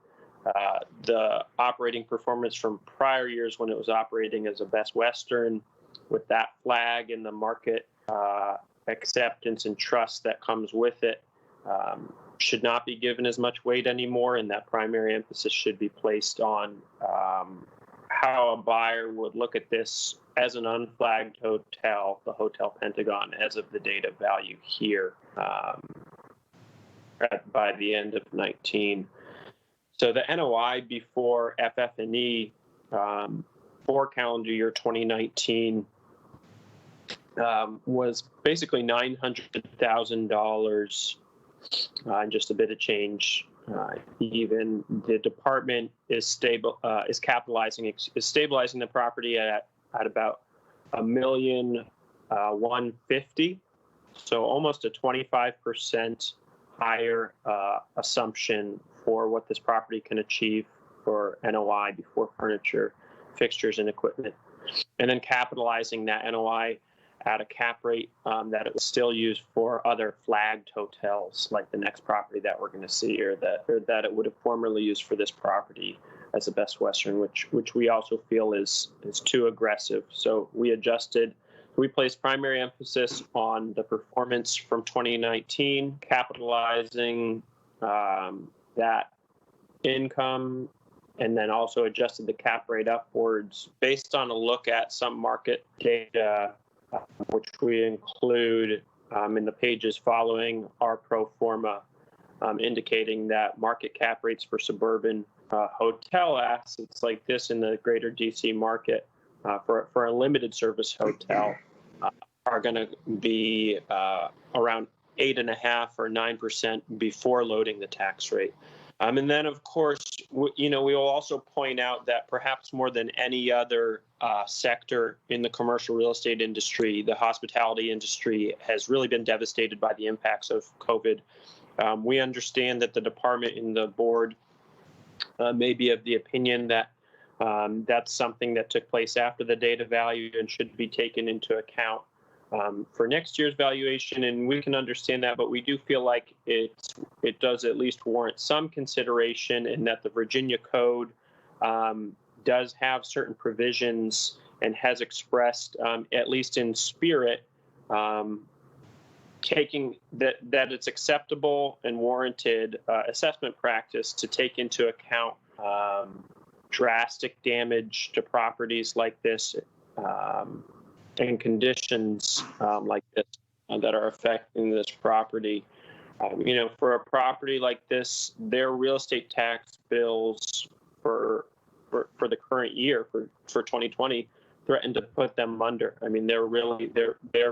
the operating performance from prior years when it was operating as a Best Western with that flag and the market acceptance and trust that comes with it should not be given as much weight anymore, and that primary emphasis should be placed on how a buyer would look at this as an unflagged hotel, the Hotel Pentagon, as of the date of value here by the end of 19. So the NOI before FF&E for calendar year 2019 was basically $900,000 and just a bit of change. Even the department is stabilizing the property at about $1,150,000, so almost a 25% higher assumption for what this property can achieve for NOI before furniture, fixtures, and equipment, and then capitalizing that NOI at a cap rate that it was still used for other flagged hotels, like the next property that we're going to see, or that it would have formerly used for this property as a Best Western, which we also feel is too aggressive. So we adjusted. We placed primary emphasis on the performance from 2019, capitalizing that income, and then also adjusted the cap rate upwards based on a look at some market data, which we include in the pages following our pro forma, indicating that market cap rates for suburban hotel assets like this in the greater DC market for a limited service hotel are going to be around 8.5% or 9% before loading the tax rate. And then, of course, we will also point out that perhaps more than any other sector in the commercial real estate industry, the hospitality industry has really been devastated by the impacts of COVID. We understand that the department and the board may be of the opinion that that's something that took place after the date of value and should be taken into account for next year's valuation, and we can understand that, but we do feel like it does at least warrant some consideration, in that the Virginia Code does have certain provisions and has expressed, at least in spirit, taking that it's acceptable and warranted assessment practice to take into account drastic damage to properties like this and conditions like this that are affecting this property. For a property like this, their real estate tax bills for the current year, for 2020, threatened to put them under. I mean, their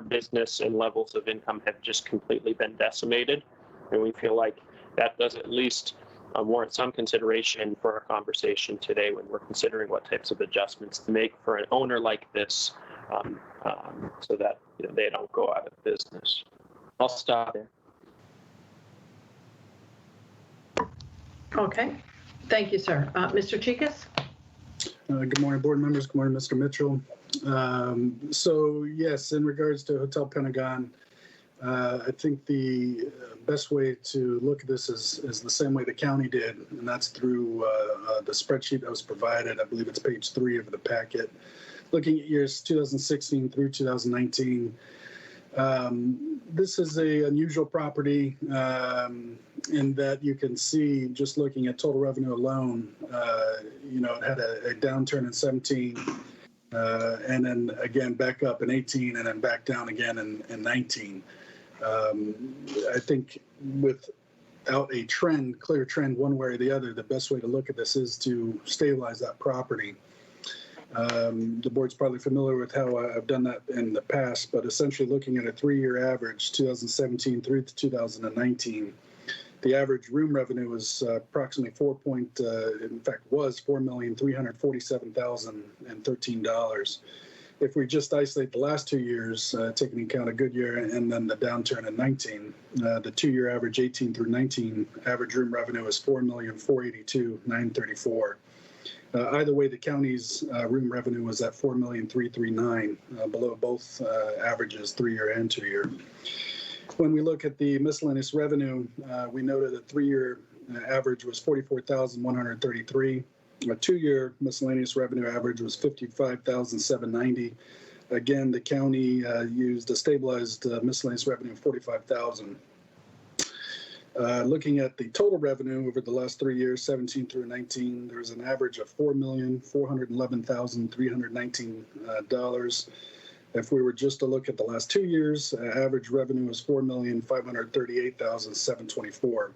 business and levels of income have just completely been decimated, and we feel like that does at least warrant some consideration for our conversation today when we're considering what types of adjustments to make for an owner like this, so that they don't go out of business. I'll stop there. Okay, thank you, sir. Mr. Chikas? Good morning, board members. Good morning, Mr. Mitchell. So yes, in regards to Hotel Pentagon, I think the best way to look at this is the same way the county did, and that's through the spreadsheet that was provided. I believe it's page 3 of the packet. Looking at years 2016 through 2019, this is a unusual property in that you can see, just looking at total revenue alone, it had a downturn in 17, and then again back up in 18, and then back down again in 19. I think without a clear trend one way or the other, the best way to look at this is to stabilize that property. The board's probably familiar with how I've done that in the past, but essentially looking at a 3-year average, 2017 through to 2019, the average room revenue was approximately $4,347,013. If we just isolate the last 2 years, taking into account a good year and then the downturn in 19, the 2-year average 18 through 19 average room revenue is $4,482,934. Either way, the county's room revenue was at $4,339,000, below both averages, 3-year and 2-year. When we look at the miscellaneous revenue, we noted that 3-year average was $44,133. A 2-year miscellaneous revenue average was $55,790. Again, the county used a stabilized miscellaneous revenue of $45,000. Looking at the total revenue over the last 3 years, 17 through 19, there's an average of $4,411,319. If we were just to look at the last 2 years, average revenue was $4,538,724.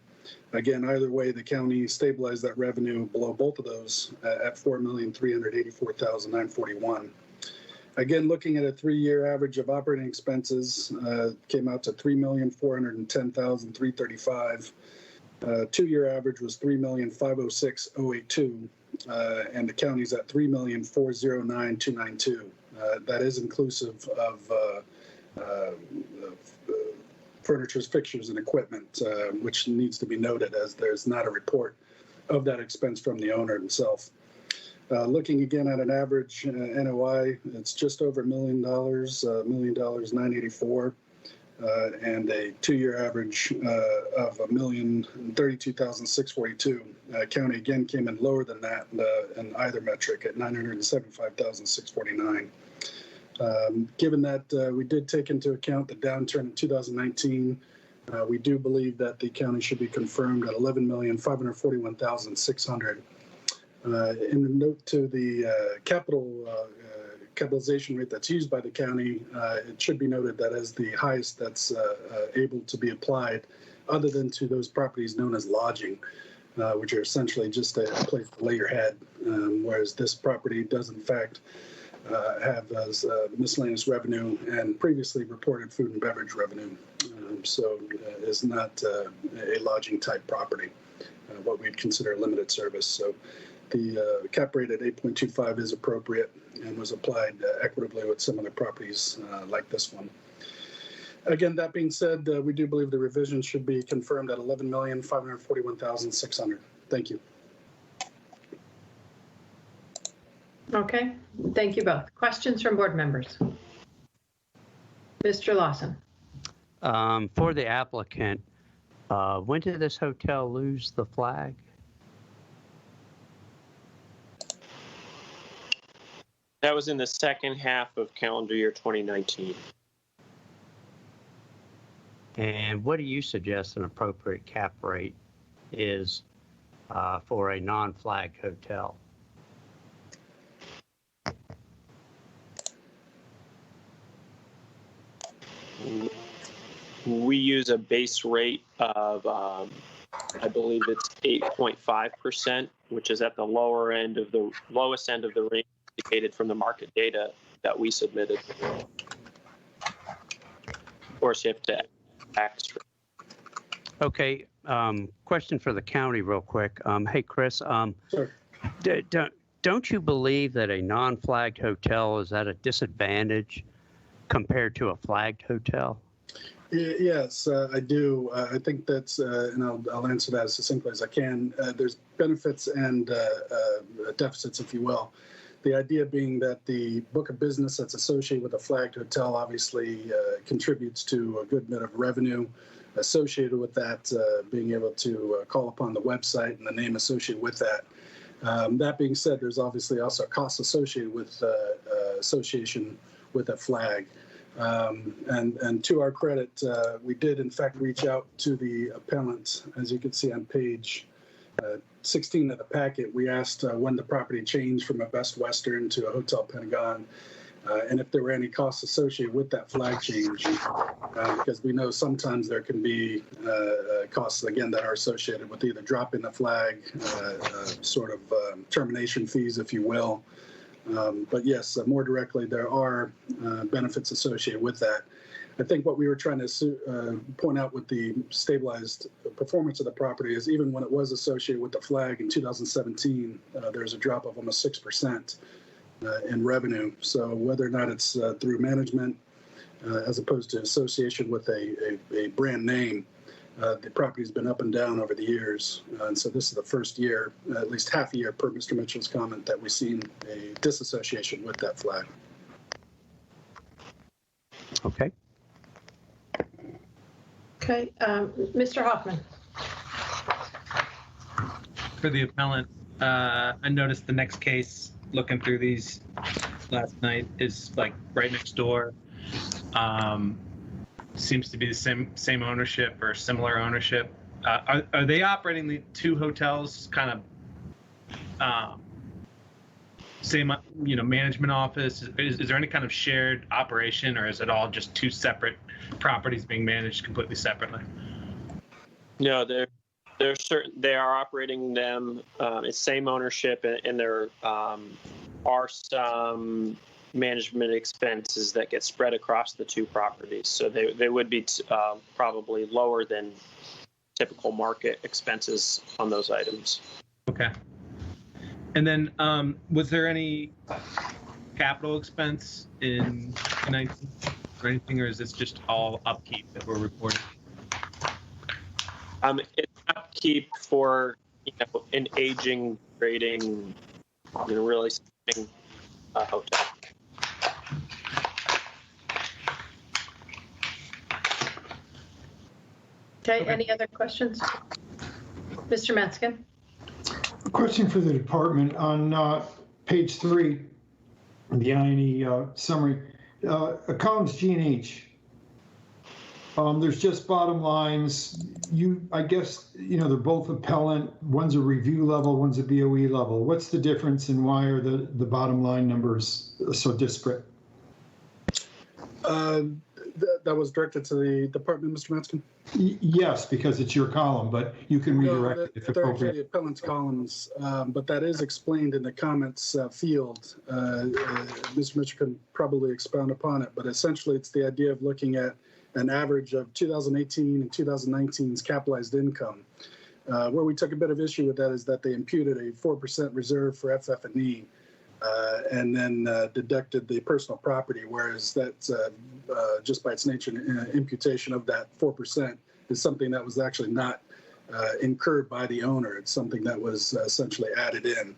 Again, either way, the county stabilized that revenue below both of those at $4,384,941. Again, looking at a 3-year average of operating expenses, came out to $3,410,335. 2-year average was $3,506,082, and the county's at $3,409,292. That is inclusive of furnitures, fixtures, and equipment, which needs to be noted as there's not a report of that expense from the owner himself. Looking again at an average NOI, it's just over $1 million, $1,984,000, and a 2-year average of $1,032,642. County again came in lower than that in either metric at $975,649. Given that we did take into account the downturn in 2019, we do believe that the county should be confirmed at $11,541,600. In the note to the capitalization rate that's used by the county, it should be noted that as the highest that's able to be applied, other than to those properties known as lodging, which are essentially just a place to lay your head, whereas this property does in fact have miscellaneous revenue and previously reported food and beverage revenue, so is not a lodging type property, what we'd consider a limited service. So the cap rate at 8.25 is appropriate and was applied equitably with some other properties like this one. Again, that being said, we do believe the revision should be confirmed at $11,541,600. Thank you. Okay, thank you both. Questions from board members? Mr. Lawson. For the applicant, when did this hotel lose the flag? That was in the second half of calendar year 2019. And what do you suggest an appropriate cap rate is for a non-flagged hotel? We use a base rate of, I believe it's 8.5%, which is at the lowest end of the range indicated from the market data that we submitted. Of course, you have to extra. Okay, question for the county real quick. Hey, Chris, Sure. don't you believe that a non-flagged hotel is at a disadvantage compared to a flagged hotel? Yes, I do. I think that's, and I'll answer that as succinctly as I can. There's benefits and deficits, if you will. The idea being that the book of business that's associated with a flagged hotel obviously contributes to a good bit of revenue associated with that, being able to call upon the website and the name associated with that. That being said, there's obviously also a cost associated with association with a flag. And to our credit, we did in fact reach out to the appellant. As you can see on page 16 of the packet, we asked when the property changed from a Best Western to a Hotel Pentagon, and if there were any costs associated with that flag change, because we know sometimes there can be costs, again, that are associated with either dropping the flag, sort of termination fees, if you will. But yes, more directly, there are benefits associated with that. I think what we were trying to point out with the stabilized performance of the property is even when it was associated with the flag in 2017, there's a drop of almost 6% in revenue. So whether or not it's through management as opposed to association with a brand name, the property's been up and down over the years. And so this is the first year, at least half a year per Mr. Mitchell's comment, that we've seen a disassociation with that flag. Okay. Okay, Mr. Hoffman. For the appellant, I noticed the next case, looking through these last night, is like right next door. Seems to be the same ownership or similar ownership. Are they operating the two hotels kind of same, management office? Is there any kind of shared operation, or is it all just two separate properties being managed completely separately? No, they're certain they are operating them. It's same ownership, and there are some management expenses that get spread across the two properties. So they would be probably lower than typical market expenses on those items. Okay. And then was there any capital expense in 19 or anything, or is this just all upkeep that we're reporting? It's upkeep for an aging, grading, really something hotel. Okay, any other questions? Mr. Metzgen? A question for the department on page 3, the I&E summary, columns G and H. There's just bottom lines. I guess, they're both appellant. One's a review level, one's a BOE level. What's the difference, and why are the bottom line numbers so disparate? That was directed to the department, Mr. Metzgen? Yes, because it's your column, but you can redirect it if they're actually appropriate. the appellant's columns, but that is explained in the comments field. Mr. Mitchell can probably expound upon it, but essentially it's the idea of looking at an average of 2018 and 2019's capitalized income. Where we took a bit of issue with that is that they imputed a 4% reserve for FF&E and then deducted the personal property, whereas that's just by its nature, imputation of that 4% is something that was actually not incurred by the owner. It's something that was essentially added in.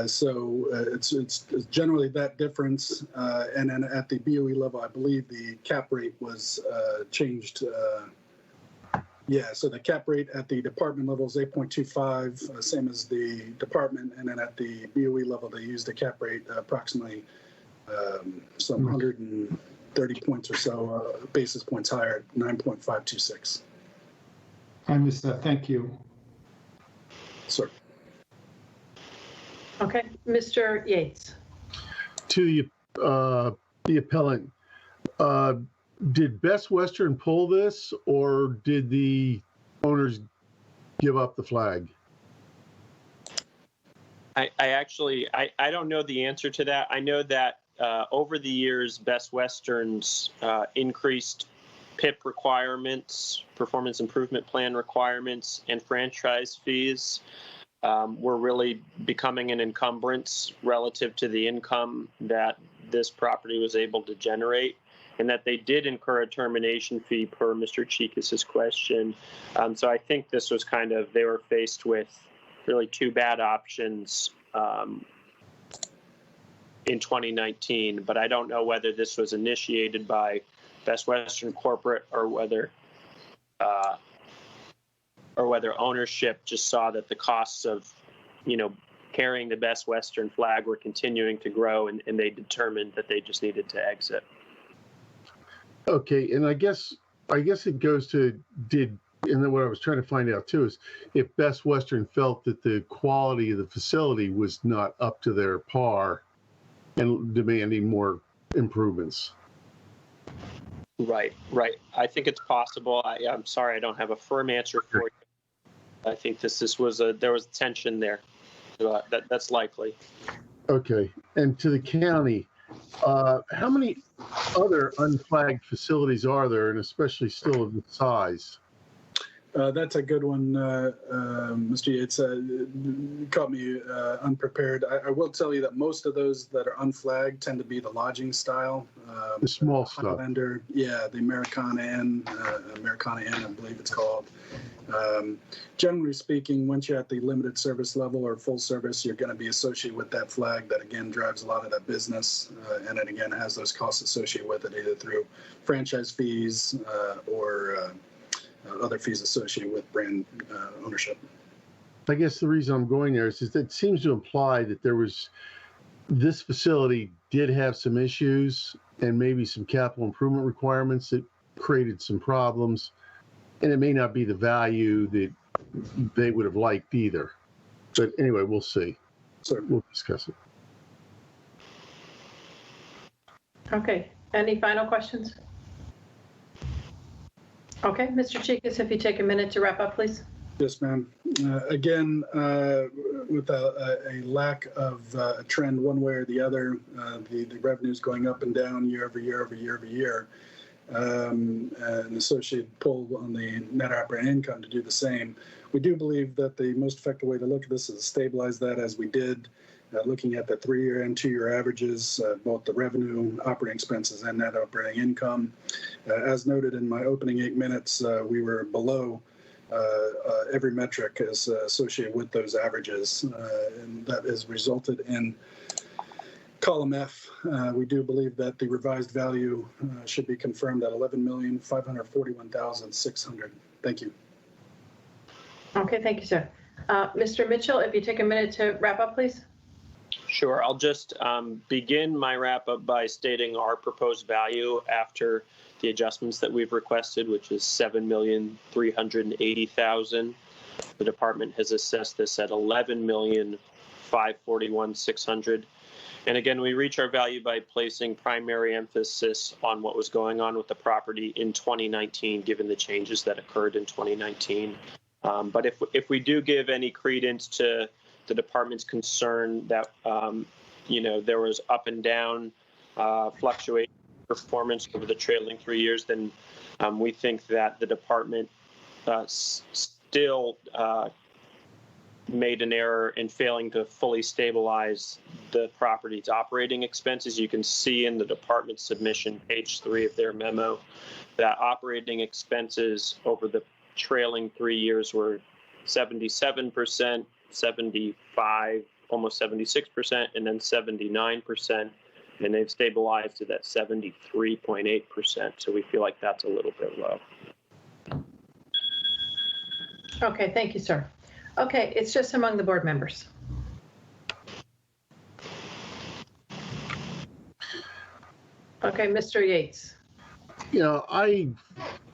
So it's generally that difference. And then at the BOE level, I believe the cap rate was changed. So the cap rate at the department level is 8.25, same as the department. And then at the BOE level, they used the cap rate approximately some 130 points or so, basis points higher, 9.526. I missed that. Thank you. Sir. Okay, Mr. Yates. To the appellant, did Best Western pull this, or did the owners give up the flag? I don't know the answer to that. I know that over the years, Best Western's increased PIP requirements, performance improvement plan requirements, and franchise fees were really becoming an encumbrance relative to the income that this property was able to generate, and that they did incur a termination fee per Mr. Cheekas's question. So I think this was they were faced with really two bad options in 2019, but I don't know whether this was initiated by Best Western Corporate or whether ownership just saw that the costs of, carrying the Best Western flag were continuing to grow, and they determined that they just needed to exit. Okay, and I guess it goes to and then what I was trying to find out too is if Best Western felt that the quality of the facility was not up to their par and demanding more improvements. Right. I think it's possible. I'm sorry, I don't have a firm answer for you. I think there was tension there. That's likely. Okay, and to the county, how many other unflagged facilities are there, and especially still of the size? That's a good one, Mr. Yates. You caught me unprepared. I will tell you that most of those that are unflagged tend to be the lodging style. The small stuff. Highlander, yeah, the Americana Inn, I believe it's called. Generally speaking, once you're at the limited service level or full service, you're going to be associated with that flag that, again, drives a lot of that business. And it, again, has those costs associated with it, either through franchise fees or other fees associated with brand ownership. I guess the reason I'm going there is that it seems to imply that this facility did have some issues and maybe some capital improvement requirements that created some problems. And it may not be the value that they would have liked either. But anyway, we'll see. So we'll discuss it. Okay, any final questions? Okay, Mr. Cheekas, if you take a minute to wrap up, please. Yes, ma'am. Again, with a lack of a trend one way or the other, the revenues going up and down year over year, and associated pull on the net operating income to do the same. We do believe that the most effective way to look at this is to stabilize that as we did, looking at the 3-year and 2-year averages, both the revenue, operating expenses, and net operating income. As noted in my opening 8 minutes, we were below every metric is associated with those averages, and that has resulted in column F. We do believe that the revised value should be confirmed at $11,541,600. Thank you. Okay, thank you, sir. Mr. Mitchell, if you take a minute to wrap up, please. Sure. I'll just begin my wrap up by stating our proposed value after the adjustments that we've requested, which is $7,380,000. The department has assessed this at $11,541,600. And again, we reach our value by placing primary emphasis on what was going on with the property in 2019, given the changes that occurred in 2019. But if we do give any credence to the department's concern that, there was up and down fluctuating performance over the trailing 3 years, then we think that the department still made an error in failing to fully stabilize the property's operating expenses. You can see in the department submission, page 3 of their memo, that operating expenses over the trailing 3 years were 77%, 75%, almost 76%, and then 79%. And they've stabilized it at 73.8%. So we feel like that's a little bit low. Okay, thank you, sir. Okay, it's just among the board members. Okay, Mr. Yates.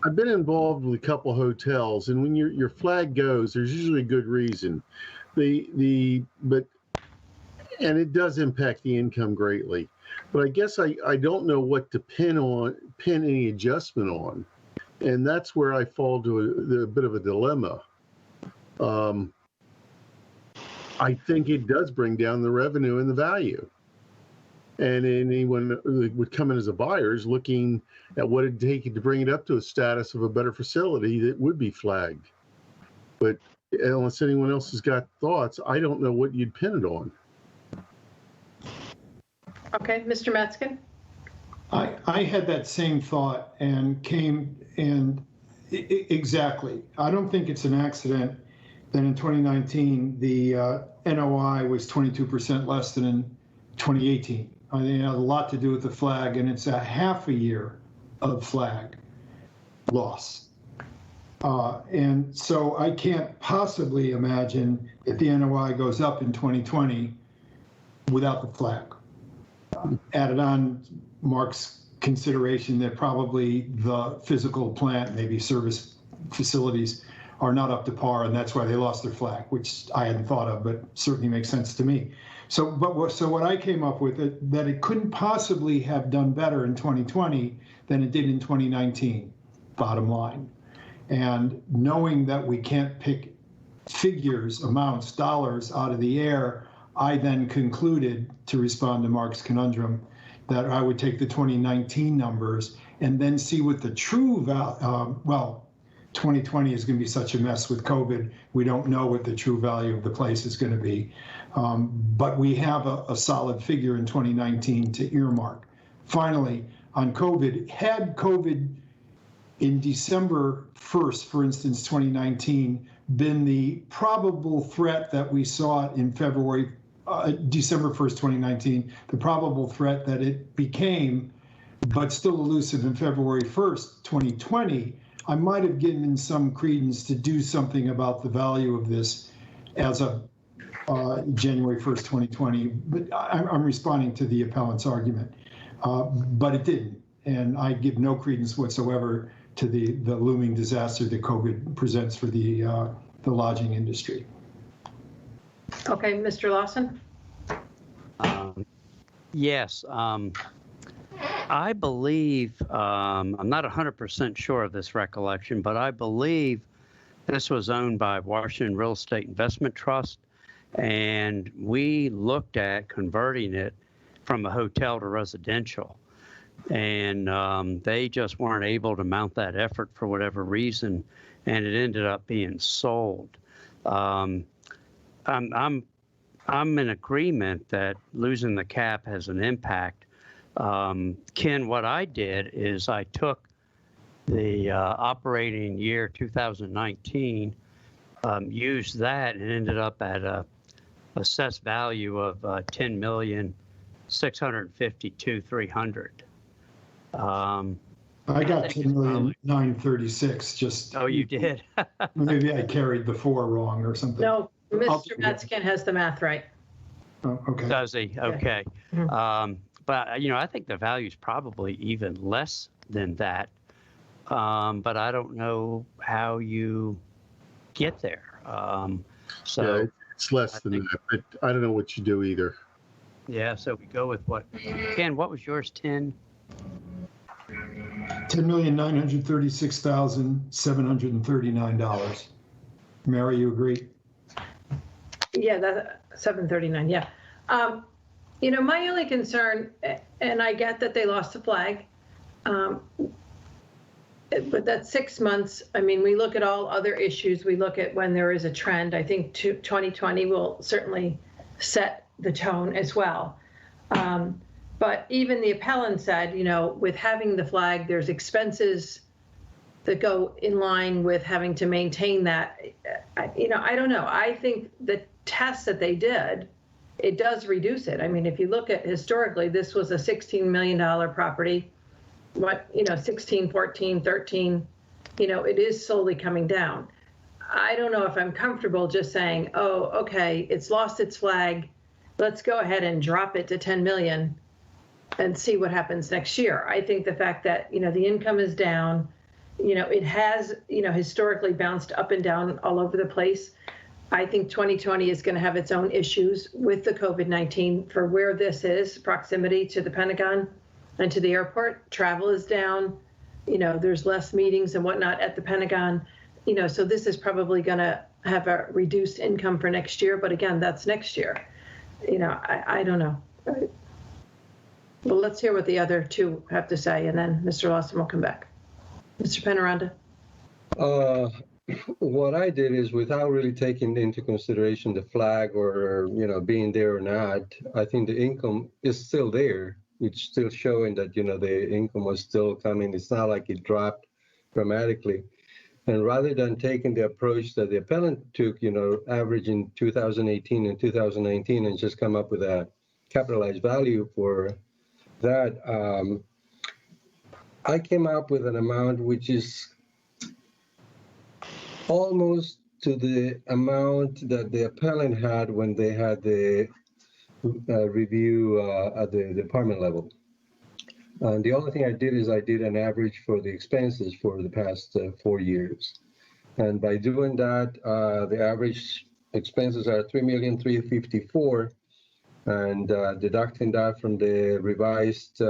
I've been involved with a couple hotels, and when your flag goes, there's usually a good reason. But it does impact the income greatly. But I guess I don't know what to pin any adjustment on, and that's where I fall to a bit of a dilemma. I think it does bring down the revenue and the value. And anyone that would come in as a buyer is looking at what it'd take to bring it up to a status of a better facility that would be flagged. But unless anyone else has got thoughts, I don't know what you'd pin it on. Okay, Mr. Metzgen? I had that same thought and exactly. I don't think it's an accident that in 2019, the NOI was 22% less than in 2018. I think it has a lot to do with the flag, and it's a half a year of flag loss. And so I can't possibly imagine if the NOI goes up in 2020 without the flag. Added on Mark's consideration that probably the physical plant, maybe service facilities, are not up to par, and that's why they lost their flag, which I hadn't thought of, but certainly makes sense to me. So what I came up with that it couldn't possibly have done better in 2020 than it did in 2019, bottom line. And knowing that we can't pick figures, amounts, dollars out of the air, I then concluded, to respond to Mark's conundrum, that I would take the 2019 numbers and then see what the true well, 2020 is going to be such a mess with COVID. We don't know what the true value of the place is going to be. But we have a solid figure in 2019 to earmark. Finally, on COVID, had COVID in December 1st, for instance, 2019, been the probable threat that we saw in February, December 1st, 2019, the probable threat that it became, but still elusive in February 1st, 2020, I might have given some credence to do something about the value of this as of January 1st, 2020. But I'm responding to the appellant's argument. But it didn't. And I give no credence whatsoever to the looming disaster that COVID presents for the lodging industry. Okay, Mr. Lawson? Yes. I believe, I'm not 100% sure of this recollection, but I believe this was owned by Washington Real Estate Investment Trust, and we looked at converting it from a hotel to residential. And they just weren't able to mount that effort for whatever reason, and it ended up being sold. I'm in agreement that losing the cap has an impact. Ken, what I did is I took the operating year 2019, used that, and ended up at a assessed value of $10,652,300. I got 10,936. Just oh, you did? Maybe I carried the 4 wrong or something. No, Mr. Metzgen has the math right. Oh, okay. Does he? Okay. But I think the value is probably even less than that. But I don't know how you get there. So yeah, it's less than that, but I don't know what you do either. Yeah, so we go with what? Ken, what was yours? 10? $10,936,739. Mary, you agree? Yeah, that 739. Yeah. My only concern, and I get that they lost the flag, but that's 6 months. I mean, we look at all other issues. We look at when there is a trend. I think 2020 will certainly set the tone as well. But even the appellant said, with having the flag, there's expenses that go in line with having to maintain that. I don't know. I think the tests that they did, it does reduce it. I mean, if you look at historically, this was a $16 million property. 16, 14, 13, it is slowly coming down. I don't know if I'm comfortable just saying, oh, okay, it's lost its flag. Let's go ahead and drop it to 10 million and see what happens next year. I think the fact that, the income is down, it has, historically bounced up and down all over the place. I think 2020 is going to have its own issues with the COVID-19 for where this is, proximity to the Pentagon and to the airport. Travel is down, there's less meetings and whatnot at the Pentagon, so this is probably going to have a reduced income for next year. But again, that's next year. I don't know. Well, let's hear what the other two have to say, and then Mr. Lawson will come back. Mr. Penaranda. What I did is, without really taking into consideration the flag or being there or not, I think the income is still there. It's still showing that the income was still coming. It's not like it dropped dramatically. And rather than taking the approach that the appellant took, averaging 2018 and 2019, and just come up with a capitalized value for that, I came up with an amount which is almost to the amount that the appellant had when they had the review at the department level. And the only thing I did is I did an average for the expenses for the past 4 years. And by doing that, the average expenses are $3,354,000, and deducting that from the revised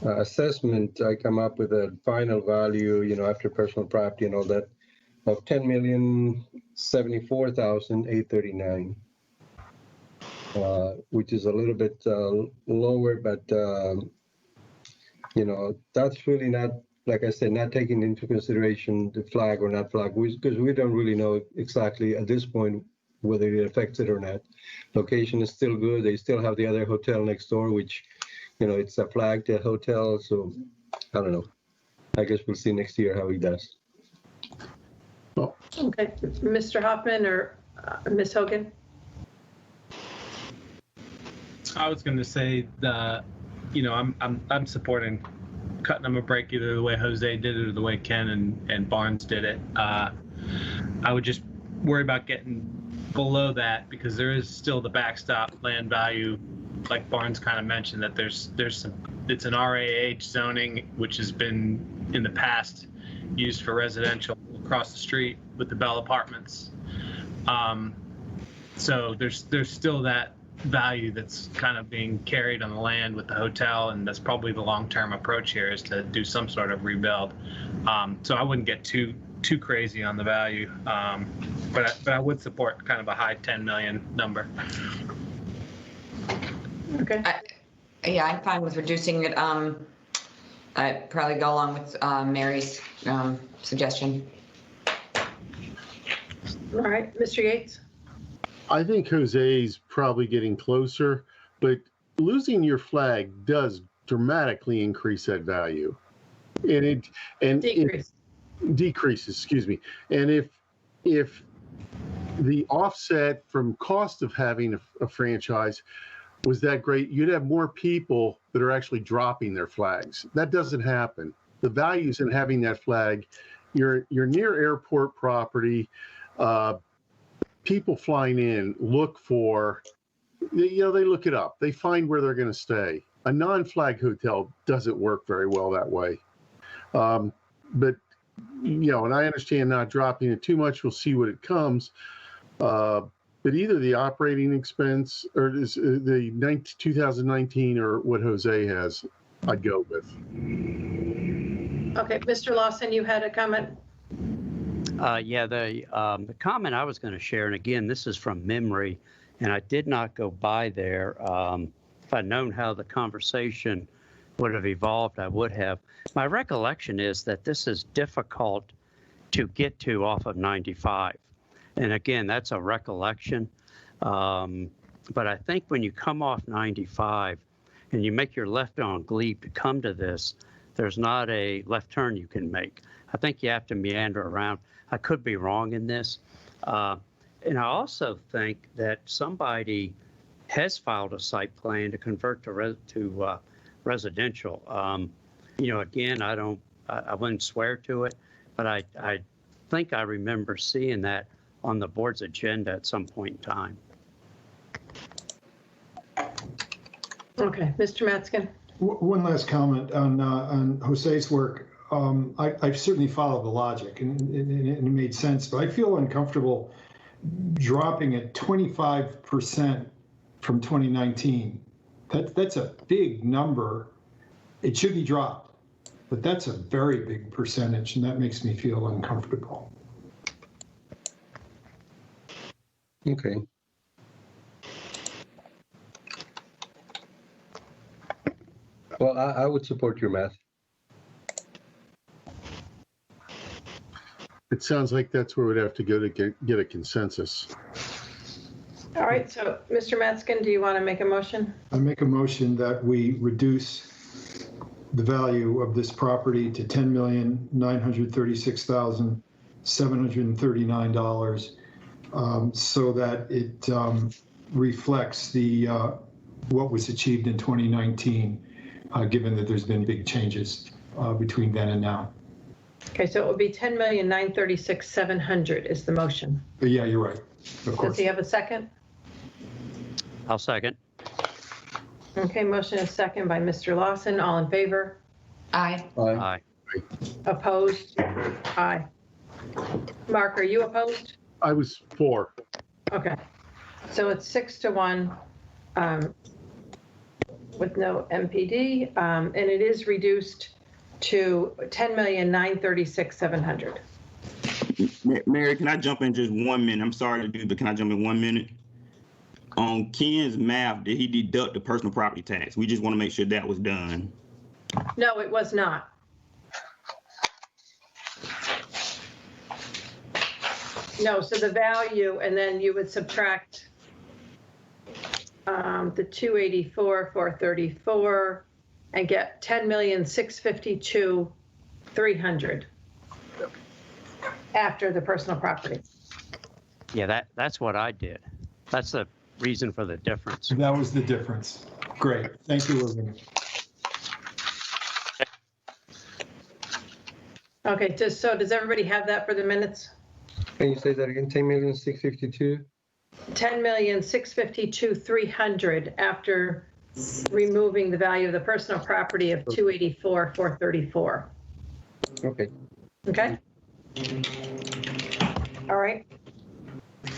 assessment, I come up with a final value, after personal property and all that, of $10,074,839, which is a little bit lower, but that's really not, like I said, not taking into consideration the flag or not flag, because we don't really know exactly at this point whether it affects it or not. Location is still good. They still have the other hotel next door, which, it's a flagged hotel. So I don't know. I guess we'll see next year how he does. Okay, Mr. Hoffman or Ms. Hogan? I was going to say I'm supporting cutting them a break either the way Jose did it or the way Ken and Barnes did it. I would just worry about getting below that because there is still the backstop land value, like Barnes kind of mentioned, that there's some, it's an RAH zoning, which has been in the past used for residential across the street with the Bell Apartments. So there's still that value that's kind of being carried on the land with the hotel, and that's probably the long-term approach here is to do some sort of rebuild. So I wouldn't get too crazy on the value, but I would support kind of a high 10 million number. Okay. Yeah, I'm fine with reducing it. I'd probably go along with Mary's suggestion. All right, Mr. Yates? I think Jose's probably getting closer, but losing your flag does dramatically increase that value. And decreases, excuse me. And if the offset from cost of having a franchise was that great, you'd have more people that are actually dropping their flags. That doesn't happen. The values in having that flag, you're near airport property. People flying in look for, they look it up. They find where they're going to stay. A non-flag hotel doesn't work very well that way. But and I understand not dropping it too much. We'll see what it comes. But either the operating expense or the 2019 or what Jose has, I'd go with. Okay, Mr. Lawson, you had a comment? Yeah, the comment I was going to share, and again, this is from memory, and I did not go by there. If I'd known how the conversation would have evolved, I would have. My recollection is that this is difficult to get to off of 95. And again, that's a recollection. But I think when you come off 95 and you make your left on Glebe to come to this, there's not a left turn you can make. I think you have to meander around. I could be wrong in this. And I also think that somebody has filed a site plan to convert to residential. Again, I wouldn't swear to it, but I think I remember seeing that on the board's agenda at some point in time. Okay, Mr. Matzkin? One last comment on Jose's work. I've certainly followed the logic and it made sense, but I feel uncomfortable dropping it 25% from 2019. That's a big number. It should be dropped, but that's a very big percentage, and that makes me feel uncomfortable. Okay. Well, I would support your math. It sounds like that's where we'd have to go to get a consensus. All right, so Mr. Matzkin, do you want to make a motion? I make a motion that we reduce the value of this property to $10,936,739, so that it reflects the, what was achieved in 2019, given that there's been big changes between then and now. Okay, so it would be 10,936,700 is the motion. But yeah, you're right, of Does course. he have a second? I'll second. Okay, motion is second by Mr. Lawson. All in favor? Aye. Aye. Opposed? Aye. Mark, are you opposed? I was for. Okay, so it's 6-1 with no MPD, and it is reduced to 10,936,700. Mary, can I jump in just 1 minute? I'm sorry to do, but can I jump in 1 minute? On Ken's math, did he deduct the personal property tax? We just want to make sure that was done. No, it was not. No, so the value, and then you would subtract the 284,434 and get 10,652,300 after the personal property. Yeah, that's what I did. That's the reason for the difference. That was the difference. Great, thank you, Irving. Okay, so does everybody have that for the minutes? Can you say that again? 10,652,000? 10,652,300 after removing the value of the personal property of 284,434. Okay. Okay? All right.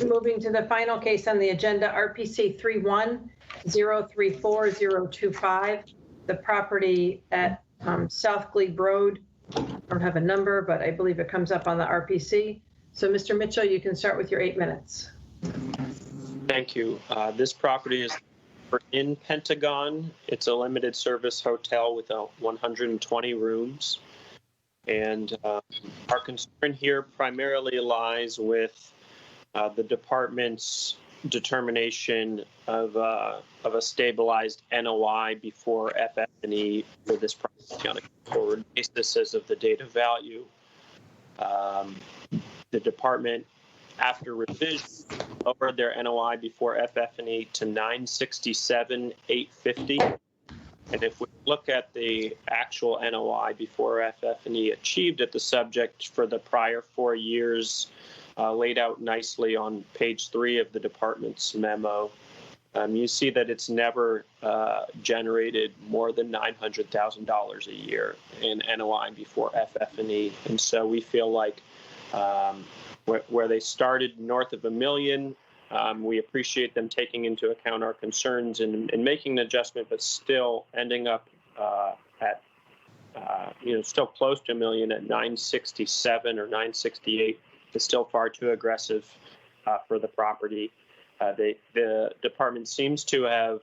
Moving to the final case on the agenda, RPC 31034025, the property at South Glebe Road. I don't have a number, but I believe it comes up on the RPC. So Mr. Mitchell, you can start with your 8 minutes. Thank you. This property is in Pentagon. It's a limited service hotel with 120 rooms. And our concern here primarily lies with the department's determination of a stabilized NOI before FF&E for this property on a forward basis as of the date of value. The department, after revision, lowered their NOI before FF&E to $967,850. And if we look at the actual NOI before FF&E achieved at the subject for the prior 4 years, laid out nicely on page 3 of the department's memo, you see that it's never generated more than $900,000 a year in NOI before FF&E. And so we feel like where they started north of $1 million, we appreciate them taking into account our concerns and making an adjustment, but still ending up at still close to $1 million at 967 or 968 is still far too aggressive for the property. The department seems to have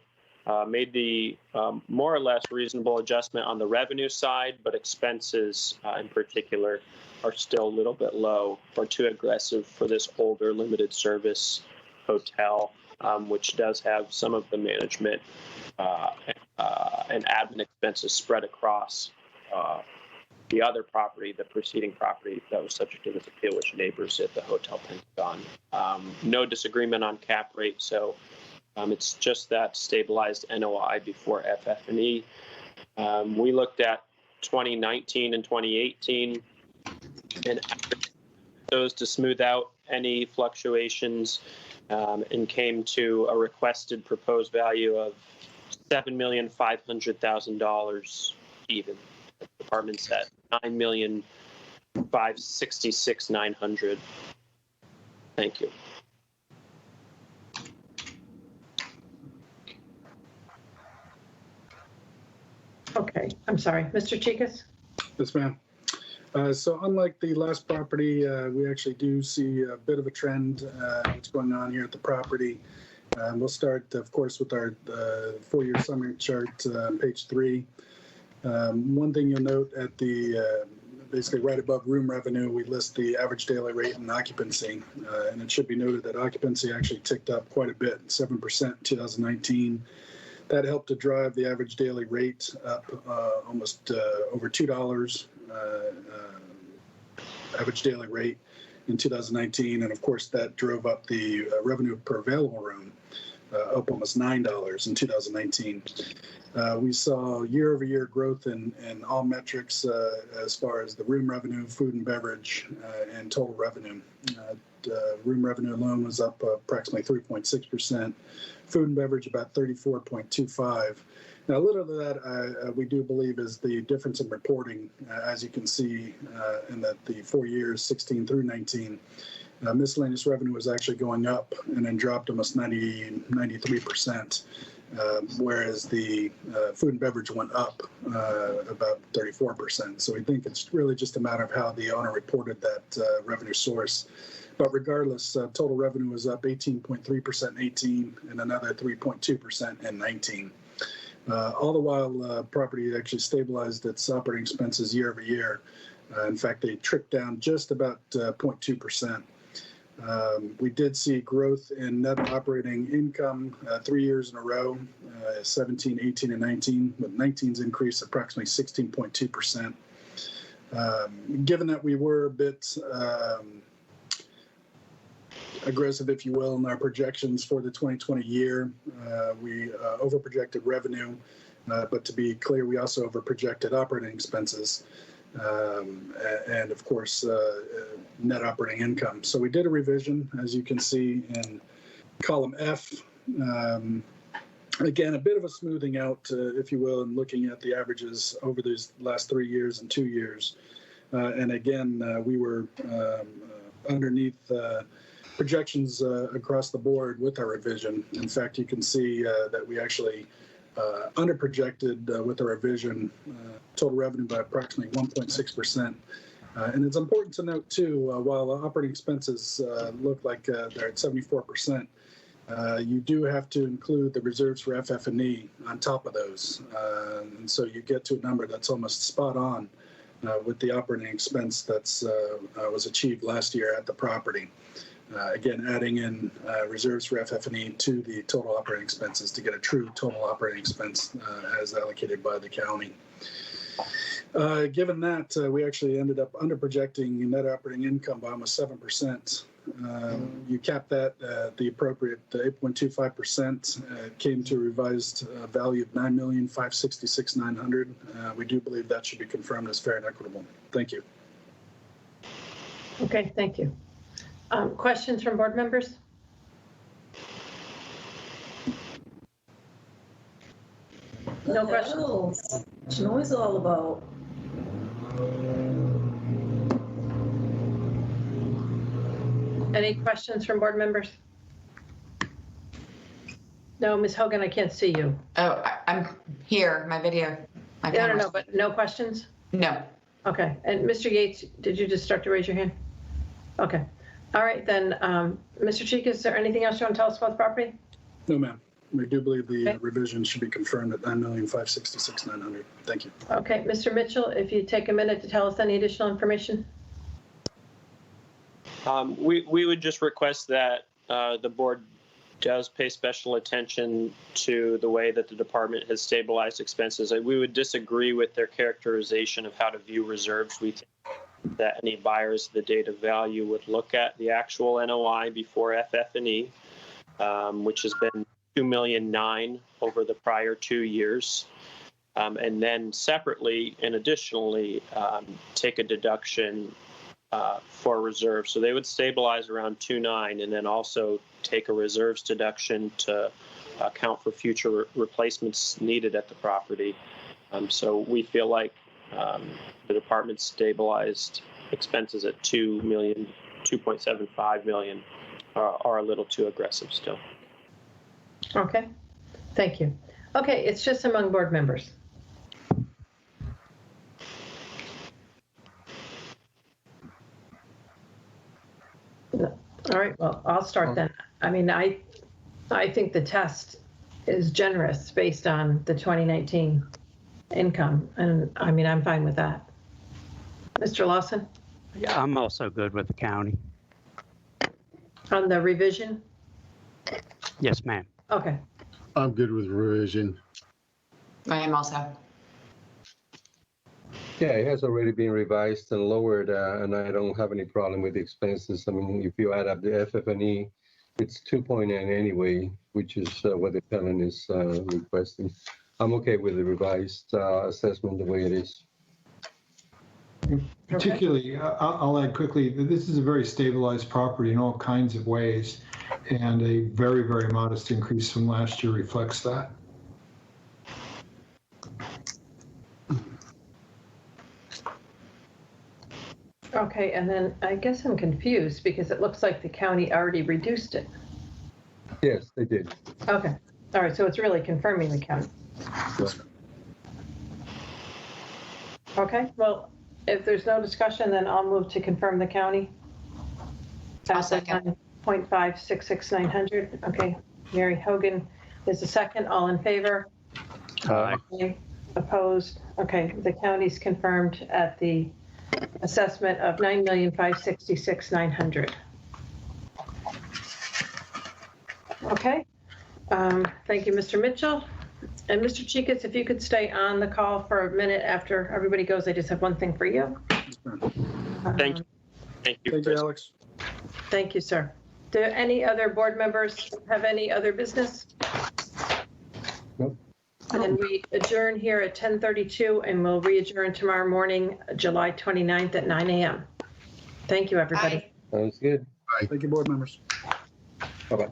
made the more or less reasonable adjustment on the revenue side, but expenses in particular are still a little bit low or too aggressive for this older limited service hotel, which does have some of the management and admin expenses spread across the other property, the preceding property that was subject to this appeal, which neighbors at the Hotel Pentagon. No disagreement on cap rate, so it's just that stabilized NOI before FF&E. We looked at 2019 and 2018 and those to smooth out any fluctuations and came to a requested proposed value of $7,500,000 even. The department said $9,566,900. Thank you. Okay, I'm sorry. Mr. Chikas? Yes, ma'am. So unlike the last property, we actually do see a bit of a trend what's going on here at the property. We'll start, of course, with our 4-year summary chart, page 3. One thing you'll note at the basically right above room revenue, we list the average daily rate and occupancy. And it should be noted that occupancy actually ticked up quite a bit, 7% in 2019. That helped to drive the average daily rate up almost over $2 average daily rate in 2019. And of course, that drove up the revenue per available room. up almost $9 in 2019. We saw year-over-year growth in all metrics as far as the room revenue, food and beverage, and total revenue. Room revenue alone was up approximately 3.6%. Food and beverage about 34.25%. Now, a little of that we do believe is the difference in reporting, as you can see in the 4 years, 16 through 19. Miscellaneous revenue was actually going up and then dropped almost 93%, whereas the food and beverage went up about 34%. So we think it's really just a matter of how the owner reported that revenue source. But regardless, total revenue was up 18.3% in 18 and another 3.2% in 19. All the while, property actually stabilized its operating expenses year over year. In fact, they tricked down just about 0.2%. We did see growth in net operating income 3 years in a row, 17, 18, and 19, with 19's increase approximately 16.2%. Given that we were a bit aggressive, if you will, in our projections for the 2020 year, we overprojected revenue, but to be clear, we also overprojected operating expenses. And of course, net operating income. So we did a revision, as you can see in column F. Again, a bit of a smoothing out, if you will, and looking at the averages over these last 3 years and 2 years. And again, we were underneath projections across the board with our revision. In fact, you can see that we actually underprojected with our revision total revenue by approximately 1.6%. And it's important to note, too, while operating expenses look like they're at 74%, you do have to include the reserves for FF&E on top of those. And so you get to a number that's almost spot on with the operating expense that's was achieved last year at the property. Again, adding in reserves for FF&E to the total operating expenses to get a true total operating expense as allocated by the county. Given that, we actually ended up underprojecting net operating income by almost 7%. You cap that at the appropriate 8.25%. It came to a revised value of $9,566,900. We do believe that should be confirmed as fair and equitable. Thank you. Okay, thank you. Questions from board members? No questions? What's the noise all about? Any questions from board members? No, Ms. Hogan, I can't see you. Oh, I'm here, my video. My No, camera's- but no questions? No. Okay, and Mr. Yates, did you just start to raise your hand? Okay, all right then, Mr. Cheek, is there anything else you want to tell us about the property? No, ma'am. We do believe the Okay. revision should be confirmed at $9,566,900. Thank you. Okay, Mr. Mitchell, if you take a minute to tell us any additional information. We would just request that the board does pay special attention to the way that the department has stabilized expenses. We would disagree with their characterization of how to view reserves. We think that any buyers of the data value would look at the actual NOI before FF&E, which has been $2,009,000 over the prior 2 years. And then separately and additionally, take a deduction for reserves. So they would stabilize around 2.9 and then also take a reserves deduction to account for future replacements needed at the property. So we feel like the department's stabilized expenses at $2 million, $2.75 million are a little too aggressive still. Okay, thank you. Okay, it's just among board members. All right, well, I'll start then. I mean, I think the test is generous based on the 2019 income, and I mean, I'm fine with that. Mr. Lawson? Yeah, I'm also good with the county. On the revision? Yes, ma'am. Okay, I'm good with revision. I am also. Yeah, it has already been revised and lowered, and I don't have any problem with the expenses. I mean, if you add up the FF&E It's 2.9 anyway, which is what the appellant is requesting. I'm okay with the revised assessment the way it is. Particularly, I'll add quickly that this is a very stabilized property in all kinds of ways, and a very, very modest increase from last year reflects that. Okay, and then I guess I'm confused because it looks like the county already reduced it. Yes, they did. Okay, all right, so it's really confirming the county. Okay, well, if there's no discussion, then I'll move to confirm the county. I'll second. 0.566900. Okay, Mary Hogan is the second. All in favor? Aye. Okay, opposed? Okay, the county's confirmed at the assessment of $9,566,900. Okay, thank you, Mr. Mitchell. And Mr. Cheekis, if you could stay on the call for a minute after everybody goes, I just have one thing for you. Thank you. Thank you, Thank you, Chris. Alex. Thank you, sir. Do any other board members have any other business? Nope. And we adjourn here at 10:32 and we'll re-adjourn tomorrow morning, July 29th at 9 a.m. Thank you, everybody. Aye. Sounds good. Thank you, board members. Bye-bye.